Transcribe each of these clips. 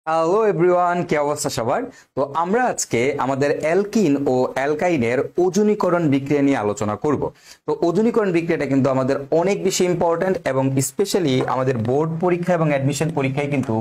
Hello everyone, কি অবস্থা সবার? তো আমরা আজকে আমাদের অ্যালকিন ও অ্যালকাইনের ওজনীকরণ বিক্রিয়া নিয়ে আলোচনা করব। তো ওজনীকরণ বিক্রিয়াটা কিন্তু আমাদের অনেক বেশি ইম্পর্ট্যান্ট এবং স্পেশালি আমাদের বোর্ড পরীক্ষা এবং অ্যাডমিশন পরীক্ষায় কিন্তু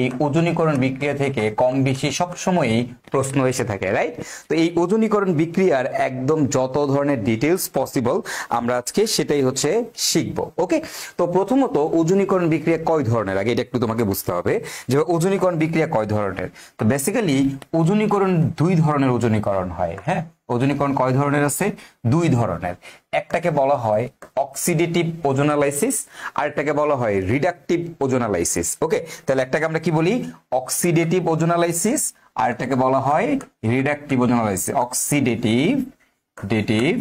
এই ওজনীকরণ বিক্রিয়া থেকে কম বেশি সবসময়ই প্রশ্ন এসে থাকে, রাইট? তো এই ওজনীকরণ বিক্রিয়ার একদম যত ধরনের ডিটেলস পসিবল আমরা আজকে সেটাই হচ্ছে শিখবো। ওকে, তো প্রথমত ওজনীকরণ বিক্রিয়া কয় ধরনের, আগে এটা একটু তোমাকে বুঝতে হবে যে ওজনীকরণ বিক্রিয়া কয় ধরনের। তো বেসিক্যালি ওজনীকরণ দুই ধরনের ওজনীকরণ হয়। হ্যাঁ, ওজনীকরণ কয় ধরনের আছে? দুই ধরনের। একটাকে বলা হয় অক্সিডেটিভ ওজোনালাইসিস, আর একটাকে বলা হয় রিডাকটিভ ওজোনালাইসিস। ওকে, তাহলে একটাকে আমরা কি বলি? অক্সিডেটিভ ওজোনালাইসিস, আর একটাকে বলা হয় reductive ozonolysis. Oxidative dative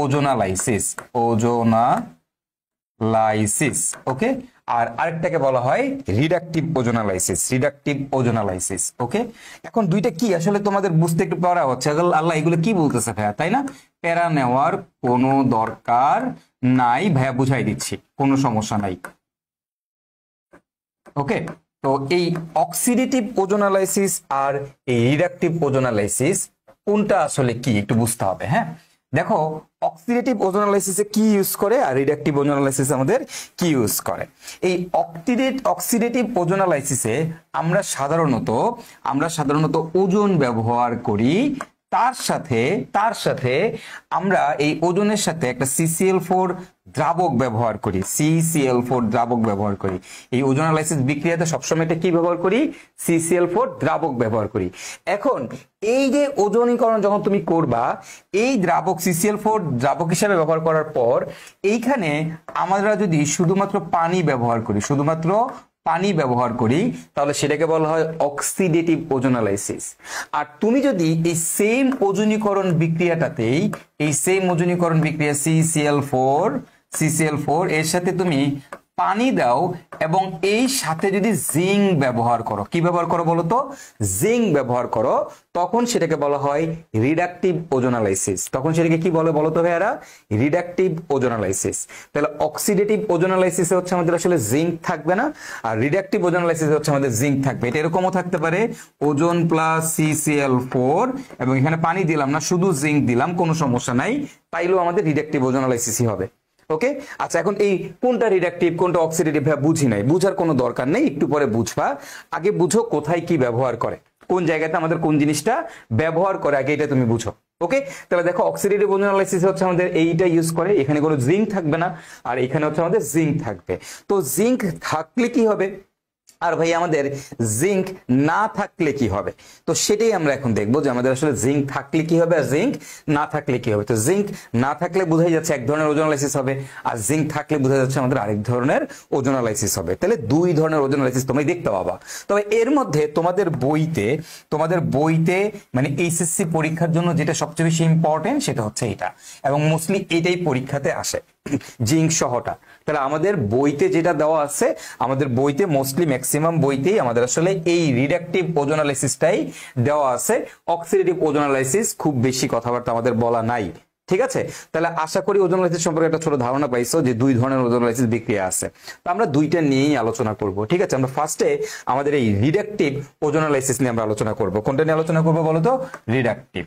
ozonolysis, ozonolysis. Okay, আর আরেকটাকে বলা হয় রিডাকটিভ ওজোনালাইসিস, রিডাকটিভ ওজোনালাইসিস। ওকে, এখন দুইটা কি আসলে তোমাদের বুঝতে একটু প্যারা হচ্ছে, আল্লাহ এগুলো কি বলতেছে ভাইয়া, তাই না? প্যারা নেওয়ার কোনো দরকার নাই ভাইয়া, বুঝাই দিচ্ছি, কোনো সমস্যা নাই। ওকে, তো এই অক্সিডেটিভ ওজোনালাইসিস আর এই রিডাকটিভ ওজোনালাইসিস কোনটা আসলে কি একটু বুঝতে হবে। হ্যাঁ, দেখো, অক্সিডেটিভ ওজোনালাইসিসে কি ইউজ করে আর রিডাকটিভ ওজোনালাইসিস আমাদের কি ইউজ করে। এই অক্সিডেটিভ ওজোনালাইসিসে আমরা সাধারণত ওজন ব্যবহার করি, তার সাথে আমরা এই ওজনের সাথে একটা CCl4 দ্রাবক ব্যবহার করি, CCl4 দ্রাবক ব্যবহার করি। এই ওজোনালাইসিস বিক্রিয়াতে সবসময় এটা কি ব্যবহার করি? CCl4 দ্রাবক ব্যবহার করি। এখন এই যে ওজনীকরণ যখন তুমি করবা, এই দ্রাবক CCl4 দ্রাবক হিসেবে ব্যবহার করার পর এইখানে আমরা যদি শুধুমাত্র পানি ব্যবহার করি তাহলে সেটাকে বলা হয় অক্সিডেটিভ ওজোনালাইসিস। আর তুমি যদি এই সেম ওজনীকরণ বিক্রিয়া CCl4 এর সাথে তুমি পানি দাও এবং এই সাথে যদি জিঙ্ক ব্যবহার করো, কি ব্যবহার করো বলো তো? জিঙ্ক ব্যবহার করো, তখন সেটাকে বলা হয় রিডাকটিভ ওজোনালাইসিস। তখন সেটাকে কি বলে বলো তো ভাইয়ারা? রিডাকটিভ ওজোনালাইসিস। তাহলে অক্সিডেটিভ ওজোনালাইসিসে হচ্ছে আমাদের আসলে জিঙ্ক থাকবে না, আর রিডাকটিভ ওজোনালাইসিসে হচ্ছে আমাদের জিঙ্ক থাকবে। এটা এরকমও থাকতে পারে ওজন প্লাস CCl4 এবং এখানে পানি দিলাম না, শুধু জিঙ্ক দিলাম, কোনো সমস্যা নাই, তাইলেও আমাদের রিডাকটিভ ওজোনালাইসিসই হবে। ওকে, আচ্ছা, এখন এই কোনটা রিডাকটিভ কোনটা অক্সিডেটিভ বুঝি নাই, বুঝার কোনো দরকার নেই, একটু পরে বুঝবা। আগে বুঝো কোথায় কি ব্যবহার করে, কোন জায়গাতে আমাদের কোন জিনিসটা ব্যবহার করে, আগে এটা তুমি বুঝো। ওকে, তাহলে দেখো, অক্সিডেটিভ ওজোনালাইসিস হচ্ছে আমাদের এইটা ইউজ করে, এখানে কোনো জিঙ্ক থাকবে না, আর এখানে হচ্ছে আমাদের জিঙ্ক থাকবে। তো জিঙ্ক থাকলে কি হবে, আর ভাই আমাদের জিঙ্ক না থাকলে কি হবে? তো সেটাই আমরা এখন দেখবো যে আমাদের আসলে জিঙ্ক থাকলে কি হবে আর জিঙ্ক না থাকলে কি হবে। তো জিঙ্ক না থাকলে বোঝাই যাচ্ছে এক ধরনের ওজোনালাইসিস হবে, আর জিঙ্ক থাকলে বোঝা যাচ্ছে আমাদের আরেক ধরনের ওজোনালাইসিস হবে। তাহলে দুই ধরনের ওজোনালাইসিস তুমি দেখতে পাবা। তবে এর মধ্যে তোমাদের বইতে মানে HSC পরীক্ষার জন্য যেটা সবচেয়ে বেশি ইম্পর্টেন্ট সেটা হচ্ছে এটা, এবং মোস্টলি এটাই পরীক্ষাতে আসে, জিঙ্ক সহটা। তাহলে আমাদের বইতে যেটা দেওয়া আছে, আমাদের বইতে মোস্টলি ম্যাক্সিমাম বইতেই আমাদের আসলে এই রিডাকটিভ ওজোনালাইসিসটাই দেওয়া আছে। অক্সিডেটিভ ওজোনালাইসিস খুব বেশি কথাবার্তা আমাদের বলা নাই, ঠিক আছে? তাহলে আশা করি ওজোনালাইসিস সম্পর্কে একটা ছোট ধারণা পাইছো যে দুই ধরনের ওজোনালাইসিস বিক্রিয়া আছে। তো আমরা দুইটা নিয়েই আলোচনা করব, ঠিক আছে? আমরা ফার্স্টে আমাদের এই রিডাকটিভ ওজোনালাইসিস নিয়ে আমরা আলোচনা করব। কোনটা নিয়ে আলোচনা করব বলো তো? রিডাকটিভ।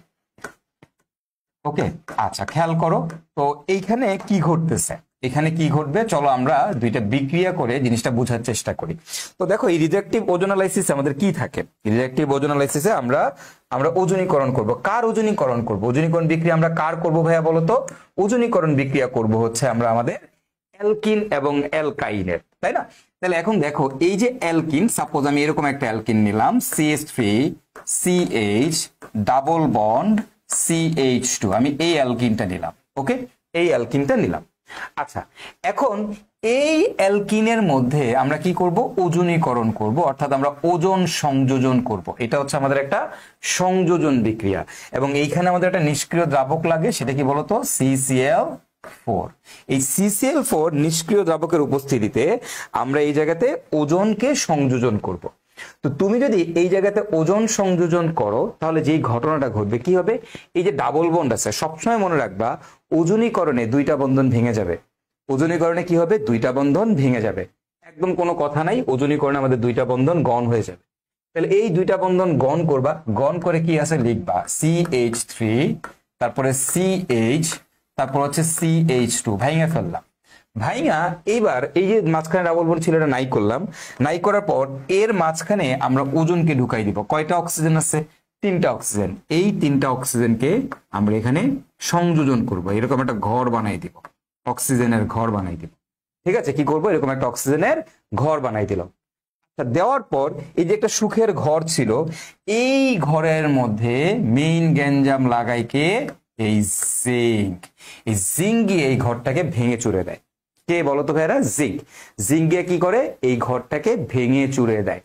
ওকে, আচ্ছা, খেয়াল করো তো এইখানে কি ঘটতেছে, এখানে কি ঘটবে, চলো আমরা দুইটা বিক্রিয়া করে জিনিসটা বোঝার চেষ্টা করি। তো দেখো, এই রিডাকটিভ ওজোনালাইসিসে আমাদের কি থাকে? রিডাকটিভ ওজোনালাইসিসে আমরা ওজনীকরণ করব। কার ওজনীকরণ করব? ওজনীকরণ বিক্রিয়া আমরা কার করব ভাইয়া বলো তো? ওজনীকরণ বিক্রিয়া করব হচ্ছে আমরা আমাদের অ্যালকিন এবং অ্যালকাইনের, তাই না? তাহলে এখন দেখো, এই যে অ্যালকিন, সাপোজ আমি এরকম একটা অ্যালকিন নিলাম, CH3CH ডাবল বন্ড CH2, আমি এই অ্যালকিনটা নিলাম। ওকে, এই অ্যালকিনটা নিলাম। আচ্ছা, এখন এই অ্যালকিনের মধ্যে আমরা কি করব? ওজনীকরণ করব, অর্থাৎ আমরা ওজন সংযোজন করব। এটা হচ্ছে আমাদের একটা সংযোজন বিক্রিয়া, এবং এইখানে আমাদের একটা নিষ্ক্রিয় দ্রাবক লাগে, সেটা কি বলতো? CCl4। এই CCl4 নিষ্ক্রিয় দ্রাবকের উপস্থিতিতে আমরা এই জায়গাতে ওজনকে সংযোজন করব। তো তুমি যদি এই জায়গাতে ওজন সংযোজন করো তাহলে যেই ঘটনাটা ঘটবে কি হবে? এই যে ডাবল বন্ড আছে, সবসময় মনে রাখবা ওজনীকরণে দুইটা বন্ধন ভেঙে যাবে। ওজনীকরণে কি হবে? দুইটা বন্ধন ভেঙে যাবে, একদম কোনো কথা নাই, ওজনীকরণে আমাদের দুইটা বন্ধন গণ হয়ে যাবে। তাহলে এই দুইটা বন্ধন গণ করবা, গণ করে কি আছে লিখবা CH3, তারপরে CH, তারপর হচ্ছে CH2, ভাইঙা ফেললাম। ভাইঙা এইবার এই যে মাঝখানে ডাবল বন্ড ছিল এটা নাই করলাম, নাই করার পর এর মাঝখানে আমরা ওজনকে ঢুকাই দিব। কয়টা অক্সিজেন আছে? 3টা অক্সিজেন। এই 3টা অক্সিজেনকে আমরা এখানে সংযোজন করব, এরকম একটা ঘর বানাই দিব, অক্সিজেনের ঘর বানাই দিব। ঠিক আছে, কি করব, এরকম একটা অক্সিজেনের ঘর বানাই দিলাম। দেওয়ার পর এই যে একটা সুখের ঘর ছিল, এই ঘরের মধ্যে মেইন গ্যাঞ্জাম লাগাই কে? এই জিঙ্ক। এই জিঙ্ক গিয়ে এই ঘরটাকে ভেঙে চুরে দেয়। কে বলো তো ভাইরা? জিঙ্ক। জিঙ্ক গিয়ে কি করে? এই ঘরটাকে ভেঙে চুরে দেয়।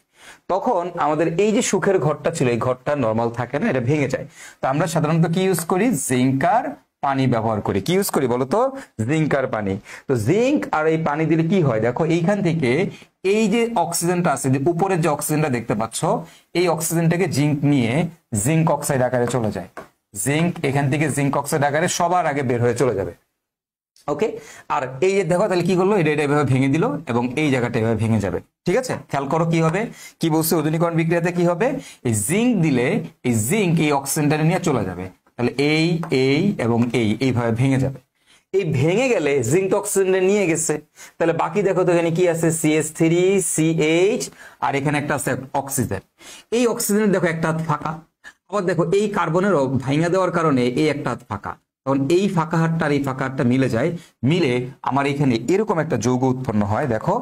তখন আমাদের এই যে সুখের ঘরটা ছিল, এই ঘরটা নর্মাল থাকে না, এটা ভেঙে যায়। তো আমরা সাধারণত কি ইউজ করি? জিঙ্ক আর পানি ব্যবহার করি। কি ইউজ করি বলতো? জিঙ্ক আর পানি। তো জিঙ্ক আর এই পানি দিলে কি হয় দেখো, এইখান থেকে এই যে অক্সিজেনটা আছে, যে উপরের যে অক্সিজেনটা দেখতে পাচ্ছ, এই অক্সিজেনটাকে জিঙ্ক নিয়ে জিঙ্ক অক্সাইড আকারে চলে যায়। জিঙ্ক এখান থেকে জিঙ্ক অক্সাইড আকারে সবার আগে বের হয়ে চলে যাবে। ওকে, আর এই যে দেখো তাহলে কি করলো, এটা এভাবে ভেঙে দিল এবং এই জায়গাটা এভাবে ভেঙে যাবে। ঠিক আছে, খেয়াল করো কি হবে, কি বলছে ওজনীকরণ বিক্রিয়াতে কি হবে, এই জিঙ্ক দিলে এই জিঙ্ক এই অক্সিজেনটা নিয়ে চলে যাবে। তাহলে এই এবং এইভাবে ভেঙে যাবে। এই ভেঙে গেলে জিঙ্ক অক্সিজেন নিয়ে গেছে, তাহলে বাকি দেখো তো এখানে কি আছে? CH3, CH, আর এখানে একটা আছে অক্সিজেন। এই অক্সিজেনের দেখো একটা হাত ফাঁকা। আবার দেখো এই কার্বনেরও ভাঙা দেওয়ার কারণে এই একটা হাত ফাঁকা। তখন এই ফাঁকা হাতটা আর এই ফাঁকা হাতটা মিলে যায়, মিলে আমার এখানে এরকম একটা যৌগ উৎপন্ন হয়। দেখো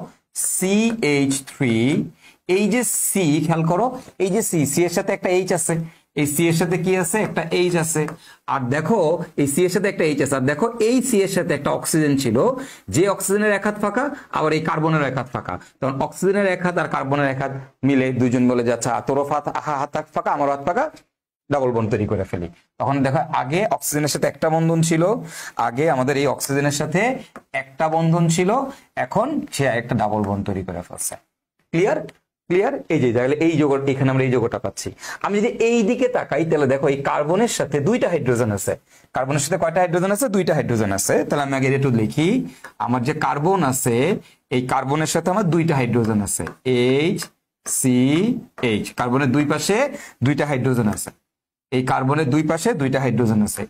CH3, এই যে সি, খেয়াল করো এই যে সি এর সাথে একটা H আছে, এই সি এর সাথে কি আছে? একটা H আছে। আর দেখো এই সি এর সাথে একটা H আছে, আর দেখো এই সি এর সাথে একটা অক্সিজেন ছিল, যে অক্সিজেনের এক হাত ফাঁকা, আবার এই কার্বনের এক হাত ফাঁকা। তখন অক্সিজেনের এক হাত আর কার্বনের এক হাত মিলে দুইজন বলে যাচ্ছে তোর হাত ফাঁকা, আমার হাত ফাঁকা, ডাবল বন্ড তৈরি করে ফেলি। তখন দেখো আগে অক্সিজেনের সাথে একটা বন্ধন ছিল, আগে আমাদের এই অক্সিজেনের সাথে একটা বন্ধন ছিল, এখন সে একটা ডাবল বন্ড তৈরি করে ফেলছে। ক্লিয়ার? ক্লিয়ার? এই যে তাহলে এই যোগ, এখানে আমরা এই যোগটা পাচ্ছি। আমি যদি এই দিকে তাকাই তাহলে দেখো এই কার্বনের সাথে 2টা হাইড্রোজেন আছে। কার্বনের সাথে কয়টা হাইড্রোজেন আছে? 2টা হাইড্রোজেন আছে। তাহলে আমি আগে একটু লিখি, আমার যে কার্বন আছে, এই কার্বনের সাথে আমার 2টা হাইড্রোজেন আছে, HCH। কার্বনের দুই পাশে 2টা হাইড্রোজেন আছে, এই কার্বনের দুই পাশে 2টা হাইড্রোজেন আছে,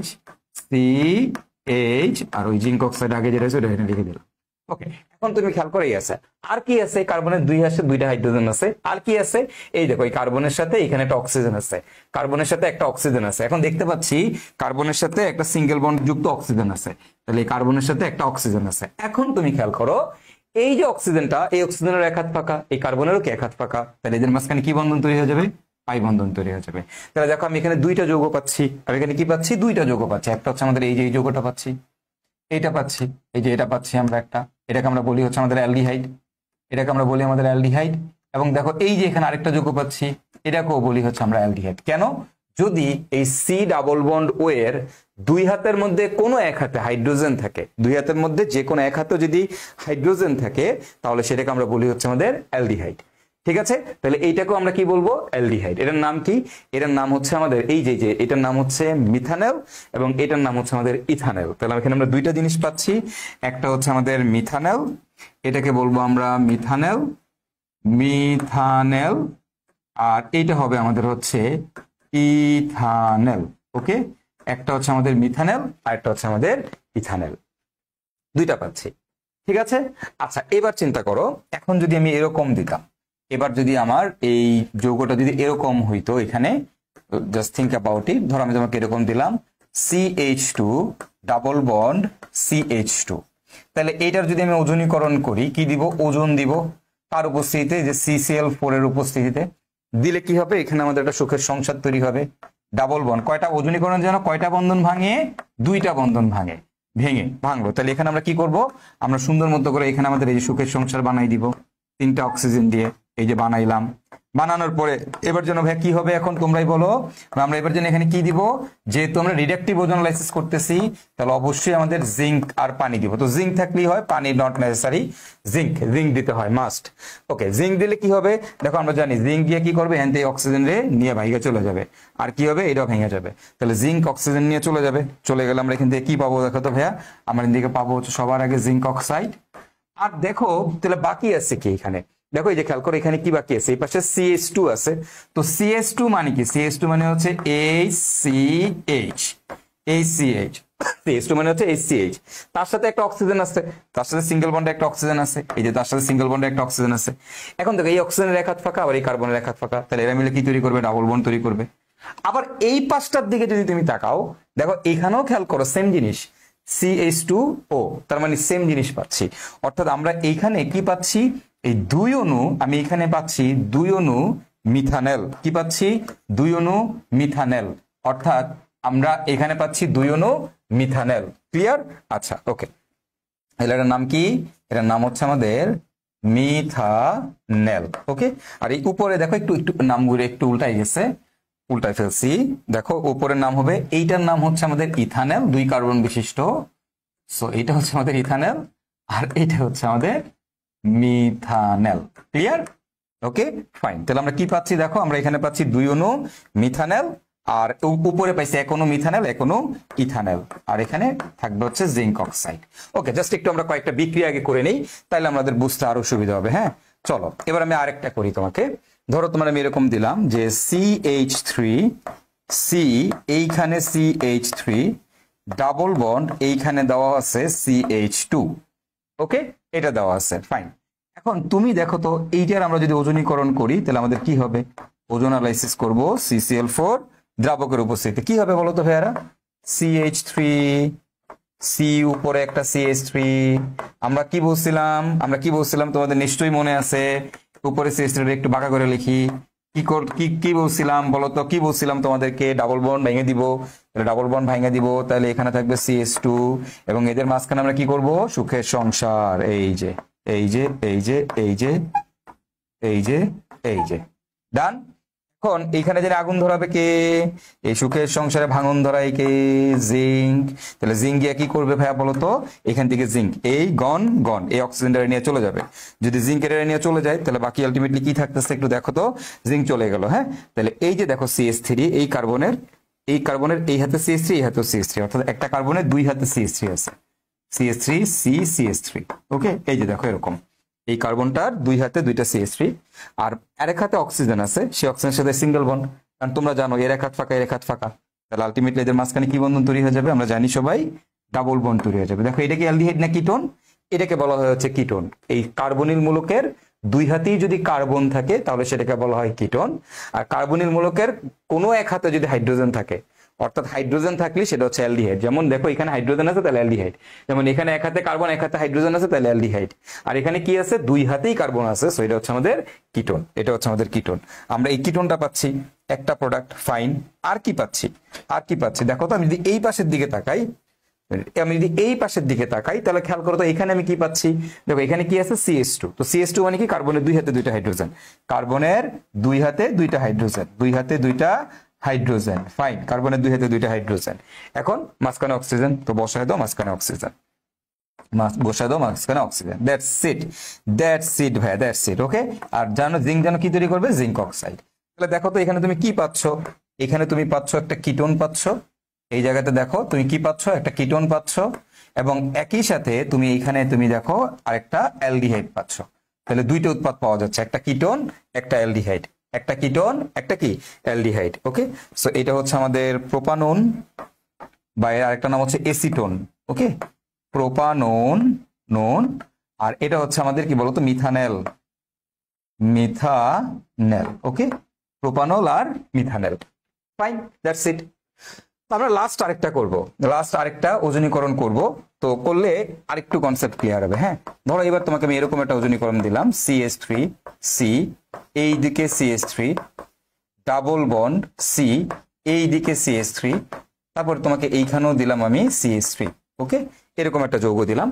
HCH, আর ওই জিঙ্ক অক্সাইড আগে যেটা আছে ওটা এখানে লিখে দিলাম। ওকে, এখন তুমি খেয়াল করেই আছে আর কি আছে? কার্বনের দুই পাশে 2টা হাইড্রোজেন আছে। আর কি আছে? এই দেখো এই কার্বনের সাথে এখানে একটা অক্সিজেন আছে, কার্বনের সাথে একটা অক্সিজেন আছে। এখন দেখতে পাচ্ছি কার্বনের সাথে একটা সিঙ্গেল বন্ড যুক্ত অক্সিজেন আছে, তাহলে এই কার্বনের সাথে একটা অক্সিজেন আছে। এখন তুমি খেয়াল করো এই যে অক্সিজেনটা, এই অক্সিজেনের এক হাত ফাঁকা, এই কার্বনেরও কি এক হাত ফাঁকা, তাহলে এদের মাঝখানে কি বন্ধন তৈরি হয়ে যাবে? পাই বন্ধন তৈরি হয়ে যাবে। তাহলে দেখো আমি এখানে 2টা যৌগ পাচ্ছি, আর এখানে কি পাচ্ছি? 2টা যৌগ পাচ্ছি। একটা হচ্ছে আমাদের এই যে এই যৌগটা পাচ্ছি, এইটা পাচ্ছি, এই যে এটা পাচ্ছি আমরা একটা, এটাকে আমরা বলি হচ্ছে আমাদের অ্যালডিহাইড, এটাকে আমরা বলি আমাদের অ্যালডিহাইড। এবং দেখো এই যে এখানে আরেকটা যৌগ পাচ্ছি, এটাকেও বলি হচ্ছে আমরা অ্যালডিহাইড। কেন? যদি এই সি ডাবল বন্ড ও এর দুই হাতের মধ্যে কোনো এক হাতে হাইড্রোজেন থাকে, দুই হাতের মধ্যে যে কোনো এক হাতে যদি হাইড্রোজেন থাকে, তাহলে সেটাকে আমরা বলি হচ্ছে আমাদের অ্যালডিহাইড। ঠিক আছে, তাহলে এইটাকেও আমরা কি বলবো? অ্যালডিহাইড। এটার নাম কি? এটার নাম হচ্ছে আমাদের এই যে এটার নাম হচ্ছে মিথানেল এবং এটার নাম হচ্ছে আমাদের ইথানেল। তাহলে এখানে আমরা 2টা জিনিস পাচ্ছি, একটা হচ্ছে আমাদের মিথানেল, এটাকে বলবো আমরা মিথানেল, আর এইটা হবে আমাদের হচ্ছে ইথানেল। ওকে, একটা হচ্ছে আমাদের মিথানেল আর একটা হচ্ছে আমাদের ইথানেল, 2টা পাচ্ছি। ঠিক আছে, আচ্ছা এবার চিন্তা করো, এখন যদি আমি এরকম দিতাম, এবার যদি আমার এই যৌগটা যদি এরকম হইতো, এখানে জাস্ট থিঙ্ক অ্যাবাউট ইট, ধরো আমি তোমাকে এরকম দিলাম CH2 ডাবল বন্ড CH2, তাহলে এইটার যদি আমি ওজনীকরণ করি, কি দিব? ওজন দিব। কার উপস্থিতিতে? যে CCl4 এর উপস্থিতিতে। দিলে কি হবে? এখানে আমাদের একটা সুখের সংসার তৈরি হবে। ডাবল বন্ড কয়টা ওজনীকরণ, যেন কয়টা বন্ধন ভাঙে? 2টা বন্ধন ভাঙলো। তাহলে এখানে আমরা কি করব? আমরা সুন্দর মতো করে এখানে আমাদের এই যে সুখের সংসার বানাই দিব 3টা অক্সিজেন দিয়ে। এই যে বানাইলাম, বানানোর পরে এবার যেন ভাই কি হবে এখন তোমরাই বলো, আমরা এবার যেন এখানে কি দিব? যেহেতু আমরা রিডাকটিভ ওজোনালাইসিস করতেছি, তাহলে অবশ্যই আমাদের জিঙ্ক আর পানি দিব। তো জিঙ্ক থাকলেই হয়, পানি নট নেসেসারি, জিঙ্ক দিতে হয় মাস্ট। ওকে, জিঙ্ক দিলে কি হবে? দেখো আমরা জানি জিঙ্ক দিয়ে কি করবে? অ্যান্টি অক্সিজেন রে নিয়ে ভাইগে চলে যাবে, আর কি হবে? এটাও ভেঙে যাবে। তাহলে জিঙ্ক অক্সিজেন নিয়ে চলে যাবে, চলে গেলে আমরা এখান থেকে কি পাবো? দেখো তো ভাইয়া, আমরা এখান থেকে পাবো হচ্ছে সবার আগে জিঙ্ক অক্সাইড। আর দেখো তাহলে বাকি আছে কি এখানে? দেখো এই যে খেয়াল করো এখানে কি বাকি আছে, এই পাশে CH2 আছে। তো CH2 মানে কি, CH2 মানে হচ্ছে HCH, HCH, CH2 মানে হচ্ছে HCH। তার সাথে একটা অক্সিজেন আছে, তার সাথে সিঙ্গেল বন্ডে একটা অক্সিজেন আছে, এই যে তার সাথে সিঙ্গেল বন্ডে একটা অক্সিজেন আছে। এখন দেখো এই অক্সিজেনের এক হাত ফাঁকা, আবার এই কার্বনের এক হাত ফাঁকা, তাহলে এরা মিলে কি তৈরি করবে, ডাবল বন্ড তৈরি করবে। আবার এই পাশটার দিকে যদি তুমি তাকাও, দেখো এখানেও খেয়াল করো সেম জিনিস, CH2O, তার মানে সেম জিনিস পাচ্ছি। অর্থাৎ আমরা এইখানে কি পাচ্ছি, এই 2 অণু, আমি এখানে পাচ্ছি 2 অণু মিথানেল, কি পাচ্ছি 2 অণু মিথানেল, অর্থাৎ আমরা এখানে পাচ্ছি 2 অণু মিথানেল। ক্লিয়ার? আচ্ছা ওকে, এটার নাম কি, এটার নাম হচ্ছে আমাদের মিথানেল। ওকে, আর এই উপরে দেখো একটু একটু নামগুলো একটু উল্টাই গেছে, উল্টাই ফেলছি। দেখো উপরের নাম হবে, এইটার নাম হচ্ছে আমাদের ইথানেল, 2 কার্বন বিশিষ্ট। সো এটা হচ্ছে আমাদের ইথানেল, আর এটা হচ্ছে আমাদের মিথানেল। ক্লিয়ার? Okay fine. তাহলে আমরা কি পাচ্ছি, দেখো আমরা এখানে পাচ্ছি 2 অণু মিথানেল, আর উপরে পাইছি 1 অণু মিথানেল, 1 অণু ইথানেল, আর এখানে থাকবে হচ্ছে জিঙ্ক অক্সাইড। ওকে, জাস্ট একটু আমরা কয়েকটা বিক্রিয়া আগে করে নেই, তাহলে আমাদের বুঝতে আরো সুবিধা হবে। হ্যাঁ চলো এবার আমি আরেকটা করি তোমাকে। ধরো তোমার আমি এরকম দিলাম যে CH3, C, এইখানে CH3, ডাবল বন্ড এইখানে দেওয়া আছে CH2। ওকে, এটা দেওয়া আছে, ফাইন। এখন তুমি দেখো তো এইটার আমরা যদি ওজনীকরণ করি তাহলে আমাদের কি হবে, ওজোনালাইসিস করব CCl4 দ্রাবকের উপস্থিতিতে, কি হবে বলো তো ভাইয়ারা, CH3, C উপরে একটা CH3, আমরা কি বলছিলাম তোমাদের নিশ্চয়ই মনে আছে, উপরে CH3 একটু বাঁকা করে লিখি, কি বলছিলাম বলো তো, কি বলছিলাম তোমাদেরকে, ডাবল বন্ড ভেঙে দিব, ডাবল বন্ড ভেঙে দিব, তাহলে এখানে থাকবে CH2, এবং এদের মাঝখানে আমরা কি করব, সুখের সংসার, এই যে এই যে এই যে এই যে এই যে এই যে, ডান। এখন এইখানে যে আগুন ধরাবে কে, এই সুখের সংসারে ভাঙন ধরায় কে, জিঙ্ক। তাহলে জিঙ্ক গিয়ে কি করবে ভাইয়া বলো তো, এখান থেকে জিঙ্ক এই গন গন এই অক্সিজেনটা নিয়ে চলে যাবে। যদি জিঙ্কের নিয়ে চলে যায় তাহলে বাকি আলটিমেটলি কি থাকতেছে একটু দেখো তো, জিঙ্ক চলে গেল। হ্যাঁ, তাহলে এই যে দেখো CH3, এই কার্বনের এই হাতে CH3, এই হাতে CH3, অর্থাৎ একটা কার্বনের 2 হাতে CH3 আছে, CH3 C CH3। ওকে, এই যে দেখো এরকম এই কার্বনটার 2 হাতে 2টা CH3, আর আরেক হাতে অক্সিজেন আছে, সেই অক্সিজেনের সাথে সিঙ্গেল বন্ড, কারণ তোমরা জানো এর এক হাত ফাঁকা এর এক হাত ফাঁকা, তাহলে আলটিমেটলি এদের মাঝখানে কি বন্ধন তৈরি হয়ে যাবে, আমরা জানি সবাই ডাবল বন্ড তৈরি হয়ে যাবে। দেখো এটা কি অ্যালডিহাইড না কিটোন, এটাকে বলা হয় হচ্ছে কিটোন। এই কার্বনিল মূলকের 2 হাতেই যদি কার্বন থাকে তাহলে সেটাকে বলা হয় কিটোন, আর কার্বনিল মূলকের কোনো এক হাতে যদি হাইড্রোজেন থাকে, অর্থাৎ হাইড্রোজেন থাকলে সেটা হচ্ছে অ্যালডিহাইড। যেমন দেখো এখানে হাইড্রোজেন আছে তাহলে অ্যালডিহাইড, যেমন এখানে এক হাতে কার্বন এক হাতে হাইড্রোজেন আছে তাহলে অ্যালডিহাইড, আর এখানে কি আছে 2 হাতেই কার্বন আছে, সো এটা হচ্ছে আমাদের কিটোন, এটা হচ্ছে আমাদের কিটোন। আমরা এই কিটোনটা পাচ্ছি একটা প্রোডাক্ট, ফাইন। আর কি পাচ্ছি দেখো তো, আমি যদি এই পাশের দিকে তাকাই, তাহলে খেয়াল করো তো এখানে আমি কি পাচ্ছি, দেখো এখানে কি আছে CH2, তো CH2 মানে কি কার্বনের 2 হাতে 2টা হাইড্রোজেন, কার্বনের 2 হাতে 2টা হাইড্রোজেন, 2 হাতে 2টা হাইড্রোজেন, ফাইন, কার্বনের 2 হাতে 2টা হাইড্রোজেন। এখন মাঝখানে অক্সিজেন, তো বসায় দাও মাঝখানে অক্সিজেন, দ্যাটস ইট ভাইয়া, দ্যাটস ইট। ওকে, আর জানো জিঙ্ক জানো কি তৈরি করবে, জিঙ্ক অক্সাইড। তাহলে দেখো তো এখানে তুমি কি পাচ্ছ, এখানে তুমি পাচ্ছ একটা কিটোন পাচ্ছ, এই জায়গাতে দেখো তুমি কি পাচ্ছ, একটা কিটোন পাচ্ছ, এবং একই সাথে তুমি এইখানে তুমি দেখো আরেকটা অ্যালডিহাইড পাচ্ছ। তাহলে 2টা উৎপাদ পাওয়া যাচ্ছে, একটা কিটোন একটা অ্যালডিহাইড, একটা কিটোন একটা কি অ্যালডিহাইড। ওকে, সো এটা হচ্ছে আমাদের প্রোপানন, বা এর আরেকটা নাম হচ্ছে এসিটোন। ওকে, প্রোপানন, আর এটা হচ্ছে আমাদের কি বলতো, মিথানেল। ওকে, প্রোপানল আর মিথানেল, ফাইন, দ্যাটস ইট। আমরা লাস্ট আরেকটা ওজনীকরণ করব, তো করলে আরেকটু কনসেপ্ট ক্লিয়ার হবে। হ্যাঁ, ধরো এবার তোমাকে আমি এরকম একটা ওজনীকরণ দিলাম, CH3 C, এই দিকে CH3, ডাবল বন্ড C, এই দিকে CH3, তারপর তোমাকে এইখানেও দিলাম আমি CH3। ওকে, এরকম একটা যৌগ দিলাম,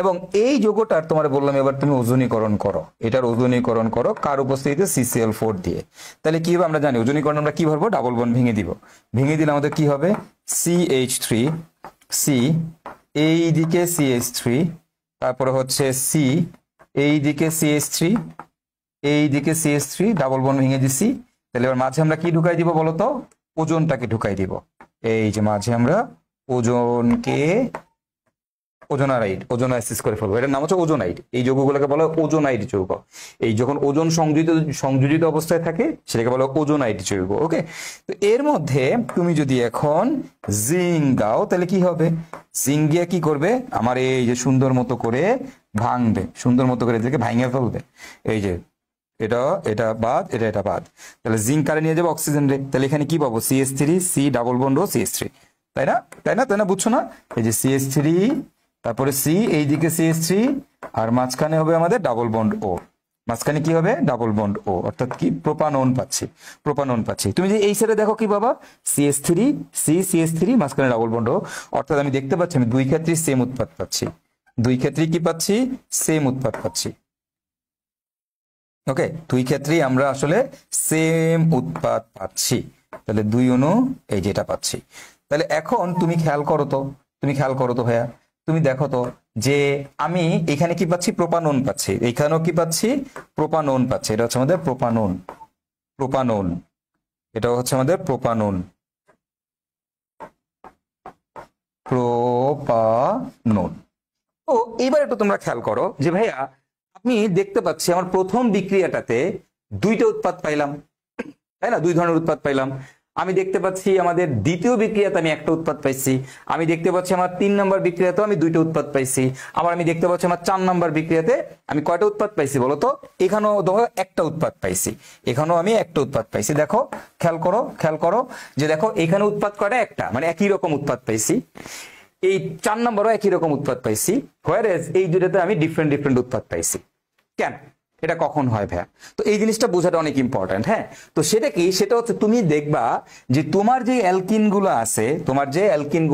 এবং এই যৌগটার তোমার বললাম এবার তুমি ওজনীকরণ করো, এটার ওজনীকরণ করো কার উপস্থিতিতে, CCl4 দিয়ে। তাহলে কি হবে আমরা জানি, ওজনীকরণ আমরা কি ভরবো, ডাবল বন্ড ভেঙে দিলে আমাদের কি হবে, CH3 C, এই দিকে CH3, তারপরে হচ্ছে C, এই দিকে CH3, এই দিকে CH3, ডাবল বন্ড ভেঙে দিছি। তাহলে এবার মাঝে আমরা কি ঢুকাই দিব বলতো, ওজনটাকে ঢুকাই দিব। এই যে মাঝে আমরা ওজোনাইসিস করে ফেলবো, এটার নাম হচ্ছে ওজোনাইট। এই যৌগগুলোকে বলা হয় ওজোনাইট যৌগ। এই যখন ওজোন সংযোজিত অবস্থায় থাকে সেটাকে বলা হয় ওজোনাইট যৌগ। ওকে, তো এর মধ্যে তুমি যদি এখন জিঙ্ক দাও তাহলে কি হবে? জিঙ্ক দিয়ে কি করবে? আমার এই যে সুন্দর মতো করে ভাঙবে, সুন্দর মতো করে এদেরকে ভাঙে ফেলবে। এই যে এটা বাদ, এটা বাদ, তাহলে জিঙ্ক কারে নিয়ে যাবে অক্সিজেন রে। তাহলে এখানে কি পাবো? CH3 C ডাবল বন্ড ও CH3, তাই না বুঝছো না? এই যে CH3, তারপরে C, এইদিকে CH3, আর মাঝখানে হবে আমাদের ডাবল বন্ড ও। মাঝখানে কি হবে? ডাবল বন্ড ও, অর্থাৎ কি প্রোপানন পাচ্ছি। তুমি যে এই সাইডে দেখো কি বাবা? CH3 C CH3 মাঝখানে ডাবল বন্ড ও, অর্থাৎ আমি দেখতে পাচ্ছি আমি দুই ক্ষেত্রেই সেম উৎপাদ পাচ্ছি। দুই ক্ষেত্রেই কি পাচ্ছি? সেম উৎপাদ পাচ্ছি। ওকে, দুই ক্ষেত্রেই আমরা আসলে সেম উৎপাদ পাচ্ছি। তাহলে দুই অণু এই যেটা পাচ্ছি। তাহলে এখন তুমি খেয়াল করো তো ভাইয়া, তুমি দেখো তো যে আমি এখানে কি পাচ্ছি? প্রোপানন পাচ্ছি। এখানেও কি পাচ্ছি? প্রোপানন পাচ্ছি। এটা হচ্ছে আমাদের প্রোপানন, এটা হচ্ছে আমাদের প্রোপানন। ও এইবার একটু তোমরা খেয়াল করো যে ভাইয়া আমি দেখতে পাচ্ছি আমার প্রথম বিক্রিয়াটাতে দুইটা উৎপাদ পাইলাম, তাই না? দুই ধরনের উৎপাদ পাইলাম। আমি দেখতে পাচ্ছি আমাদের দ্বিতীয় বিক্রিয়াতে আমি একটা উৎপাদ পাইছি। আমি দেখতে পাচ্ছি আমার 3 নম্বর বিক্রিয়াতেও আমি দুইটা উৎপাদ পাইছি। আবার আমি দেখতে পাচ্ছি আমার 4 নম্বর বিক্রিয়াতে আমি কয়টা উৎপাদ পাইছি বলতো? এখানেও ধরো একটা উৎপাদ পাইছি, এখানেও আমি একটা উৎপাদ পাইছি। দেখো খেয়াল করো যে দেখো এখানে উৎপাদ কয়টা? একটা, মানে একই রকম উৎপাদ পাইছি। এই 4 নম্বরও একই রকম উৎপাদ পাইছি, হোয়ারএজ এই দুটাতে আমি ডিফারেন্ট উৎপাদ পাইছি। কেন? এটা কখন হয় ভাইয়া? তো এই জিনিসটা বোঝাটা অনেক ইম্পর্টেন্ট। হ্যাঁ, তো সেটা কি? সেটা হচ্ছে তুমি দেখবা যে তোমার যে অ্যালকিন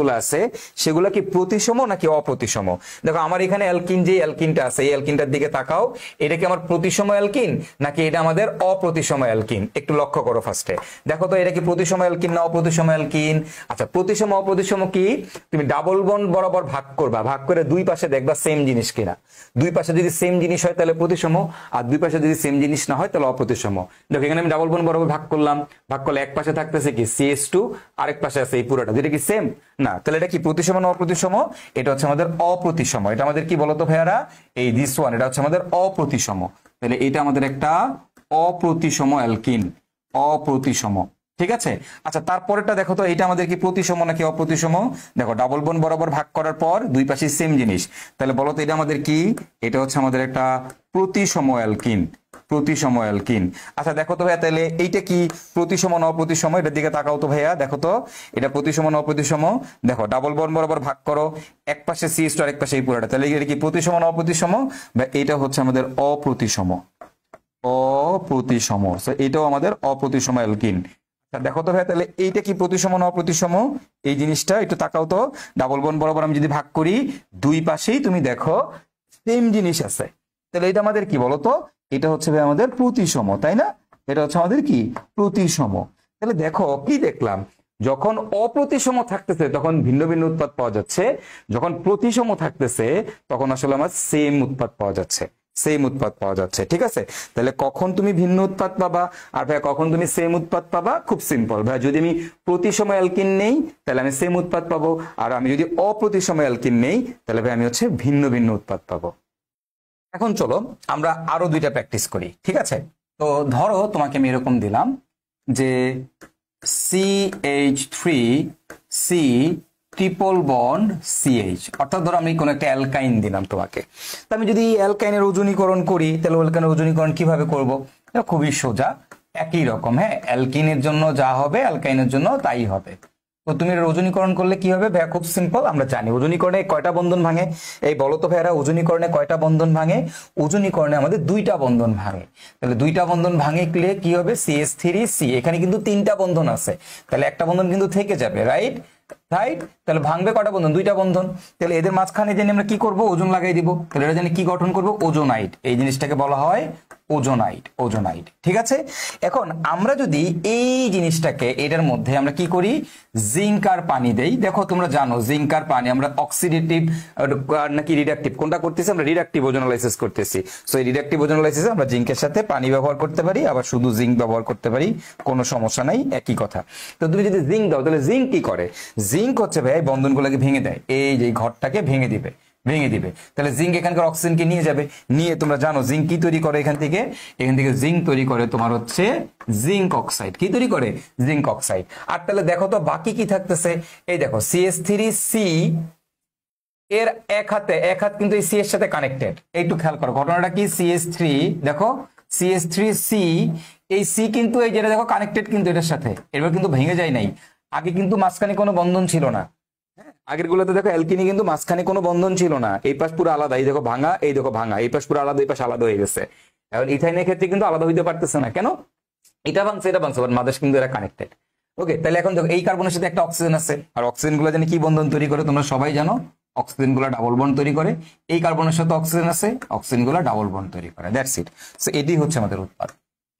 গুলো আছে সেগুলো কি প্রতিসম নাকি অপ্রতিসম। দেখো আমার এখানে যে অ্যালকিনটা আছে, এই অ্যালকিনটার দিকে তাকাও, এটা কি আমার প্রতিসম অ্যালকিন নাকি এটা আমাদের অপ্রতিসম অ্যালকিন? একটু লক্ষ্য করো ফার্স্টে, দেখো তো এটা কি প্রতিসম অ্যালকিন না অপ্রতিসম অ্যালকিন? আচ্ছা, প্রতিসম অপ্রতিসম কি? তুমি ডাবল বন্ড বরাবর ভাগ করে দুই পাশে দেখবা সেম জিনিস কিনা। দুই পাশে যদি সেম জিনিস হয় তাহলে প্রতিসম, আর দুই পাশে যদি সেম জিনিস না হয় তাহলে অপ্রতিসম। দেখো এখানে আমি ডাবল বন্ড বরাবর ভাগ করলে এক পাশে থাকতেছে কি CH2, আরেক পাশে আছে এই পুরোটা, যেটা কি সেম না। তাহলে এটা কি প্রতিসম না অপ্রতিসম? এটা হচ্ছে আমাদের অপ্রতিসম। এটা আমাদের কি বলতো ভাইয়ারা? এই দিস ওয়ান, এটা হচ্ছে আমাদের অপ্রতিসম। তাহলে এটা আমাদের একটা অপ্রতিসম অ্যালকিন, অপ্রতিসম। ঠিক আছে, আচ্ছা তারপরেটা দেখো তো, এটা আমাদের কি প্রতিসম নাকি অপ্রতিসম? দেখো ডাবল বন্ড বরাবর ভাগ করার পর দুই পাশে সেম জিনিস, তাহলে বলো তো এটা আমাদের কি? এটা হচ্ছে আমাদের একটা প্রতিসম অ্যালকিন। আচ্ছা দেখো তো ভাইয়া, তাহলে এইটা কি প্রতিসম না অপ্রতিসম? এটার দিকে তাকাও তো ভাইয়া, দেখো তো এটা প্রতিসম না অপ্রতিসম? দেখো ডাবল বন্ড বরাবর ভাগ করো, এক পাশে CH2 আরেক পাশে এই পুরোটা, তাহলে এটা কি প্রতিসম না অপ্রতিসম? এটা হচ্ছে আমাদের অপ্রতিসম। এটাও আমাদের অপ্রতিসম অ্যালকিন। দেখো তো ভাই, তাহলে এইটা কি প্রতিসম না অপ্রতিসম? এই জিনিসটা একটু তাকাও তো, ডাবল বন্ড বরাবর আমি যদি ভাগ করি দুই পাশেই তুমি দেখো সেম জিনিস আছে, তাহলে এটা আমাদের কি বলতো? এটা হচ্ছে ভাই আমাদের প্রতিসম, তাই না? এটা হচ্ছে আমাদের কি? প্রতিসম। তাহলে দেখো কি দেখলাম, যখন অপ্রতিসম থাকতেছে তখন ভিন্ন ভিন্ন উৎপাদ পাওয়া যাচ্ছে, যখন প্রতিসম থাকতেছে তখন আসলে আমার সেম উৎপাদ পাওয়া যাচ্ছে। ঠিক আছে, তাহলে কখন তুমি ভিন্ন উৎপাদ পাবা আর ভাই কখন তুমি সেম উৎপাদ পাবা? খুব সিম্পল ভাই, যদি আমি প্রতিসম অ্যালকিন নেই তাহলে আমি সেম উৎপাদ পাবো, আর আমি যদি অপ্রতিসম অ্যালকিন নেই তাহলে ভাই আমি হচ্ছে ভিন্ন ভিন্ন উৎপাদ পাবো। এখন চলো আমরা আরো দুইটা প্র্যাকটিস করি, ঠিক আছে? তো ধরো তোমাকে আমি এরকম দিলাম যে CH3C ট্রিপল বন্ড CH, অর্থাৎ ধরো আমি কোন একটা অ্যালকাইন দিলাম তোমাকে। তো আমি যদি অ্যালকাইনের ওজনীকরণ করি তাহলে অ্যালকাইনের ওজনীকরণ কিভাবে করব? খুবই সোজা, একই রকম। হ্যাঁ, অ্যালকিনের জন্য যা হবে অ্যালকাইনের জন্য তাই হবে। তো তুমি ওজনীকরণ করলে কি হবে ভাইয়া? খুব সিম্পল, আমরা জানি ওজনীকরণে কয়টা বন্ধন ভাঙে। এই বলো তো ভাইয়ারা, ওজনীকরণে কয়টা বন্ধন ভাঙে? ওজনীকরণে আমাদের দুইটা বন্ধন ভাঙে। তাহলে দুইটা বন্ধন ভাঙে কি হবে? CH3C, এখানে কিন্তু তিনটা বন্ধন আছে, তাহলে একটা বন্ধন কিন্তু থেকে যাবে, রাইট? তাহলে ভাঙবে কয়টা বন্ধন? দুইটা বন্ধন। তাহলে এদের মাঝখানে জেনে আমরা কি করব? ওজন লাগাই দিব। তাহলে এটা জানি কি গঠন করব? ওজোনাইট। এই জিনিসটাকে বলা হয় ওজোনাইট। ঠিক আছে, এখন আমরা যদি এই জিনিসটাকে এটার মধ্যে আমরা কি করি? জিঙ্ক আর পানি দেই। দেখো তোমরা জানো জিঙ্ক আর পানি আমরা অক্সিডেটিভ নাকি রিডাকটিভ কোনটা করতেছি? আমরা রিডাকটিভ ওজোনালাইসিস করতেছি। সো এই রিডাকটিভ ওজোনালাইসিসে আমরা জিঙ্কের সাথে পানি ব্যবহার করতে পারি, আবার শুধু জিঙ্ক ব্যবহার করতে পারি, কোনো সমস্যা নাই, একই কথা। তো তুমি যদি জিঙ্ক দাও তাহলে জিঙ্ক কি করে? জিঙ্ক হচ্ছে ভাই বন্ধনগুলোকে ভেঙে দেয়, এই যে ঘরটাকে ভেঙে দিবে। ভেঙে দিবে। তাহলে জিঙ্ক এখানকার অক্সিজেনকে নিয়ে যাবে, নিয়ে তোমরা জানো জিঙ্ক কি তৈরি করে এখান থেকে জিঙ্ক তৈরি করে তোমার হচ্ছে জিঙ্ক অক্সাইড। কি তৈরি করে? Zinc oxide. আর তাহলে দেখো তো বাকি কি থাকতেছে, এই দেখো CH3C এর এক হাত কিন্তু এই সি এর সাথে কানেক্টেড। একটু খেয়াল করো ঘটনাটা কি, CH3 দেখো CH3C, এই সি কিন্তু এই যেটা দেখো কানেক্টেড কিন্তু এটার সাথে, এবার কিন্তু ভেঙে যায় নাই। আগে কিন্তু মাঝখানে কোনো বন্ধন ছিল না, আগের গুলোতে দেখো অ্যালকিনি কিন্তু মাঝখানে কোনো বন্ধন ছিল না, এই পাশ পুরো আলাদা, এই দেখো ভাঙা, এই দেখো ভাঙা, এই পাশ পুরো আলাদা, এই পাশ আলাদা হয়ে গেছে। এখন ইথাইনের ক্ষেত্রে কিন্তু আলাদা হইতে পারতেছে না, কেন? এটা ভাঙছে এটা ভাঙছে, বাট মাঝে কিন্তু এরা কানেক্টেড। ওকে, তাহলে এখন দেখো এই কার্বনের সাথে একটা অক্সিজেন আছে, আর অক্সিজেন গুলো জানি কি বন্ধন তৈরি করে, তোমরা সবাই জানো অক্সিজেন গুলো ডাবল বন্ড তৈরি করে। এই কার্বনের সাথে অক্সিজেন আছে, অক্সিজেন গুলো ডাবল বন্ড তৈরি করে। That's it. সো এটাই হচ্ছে আমাদের উৎপাদ,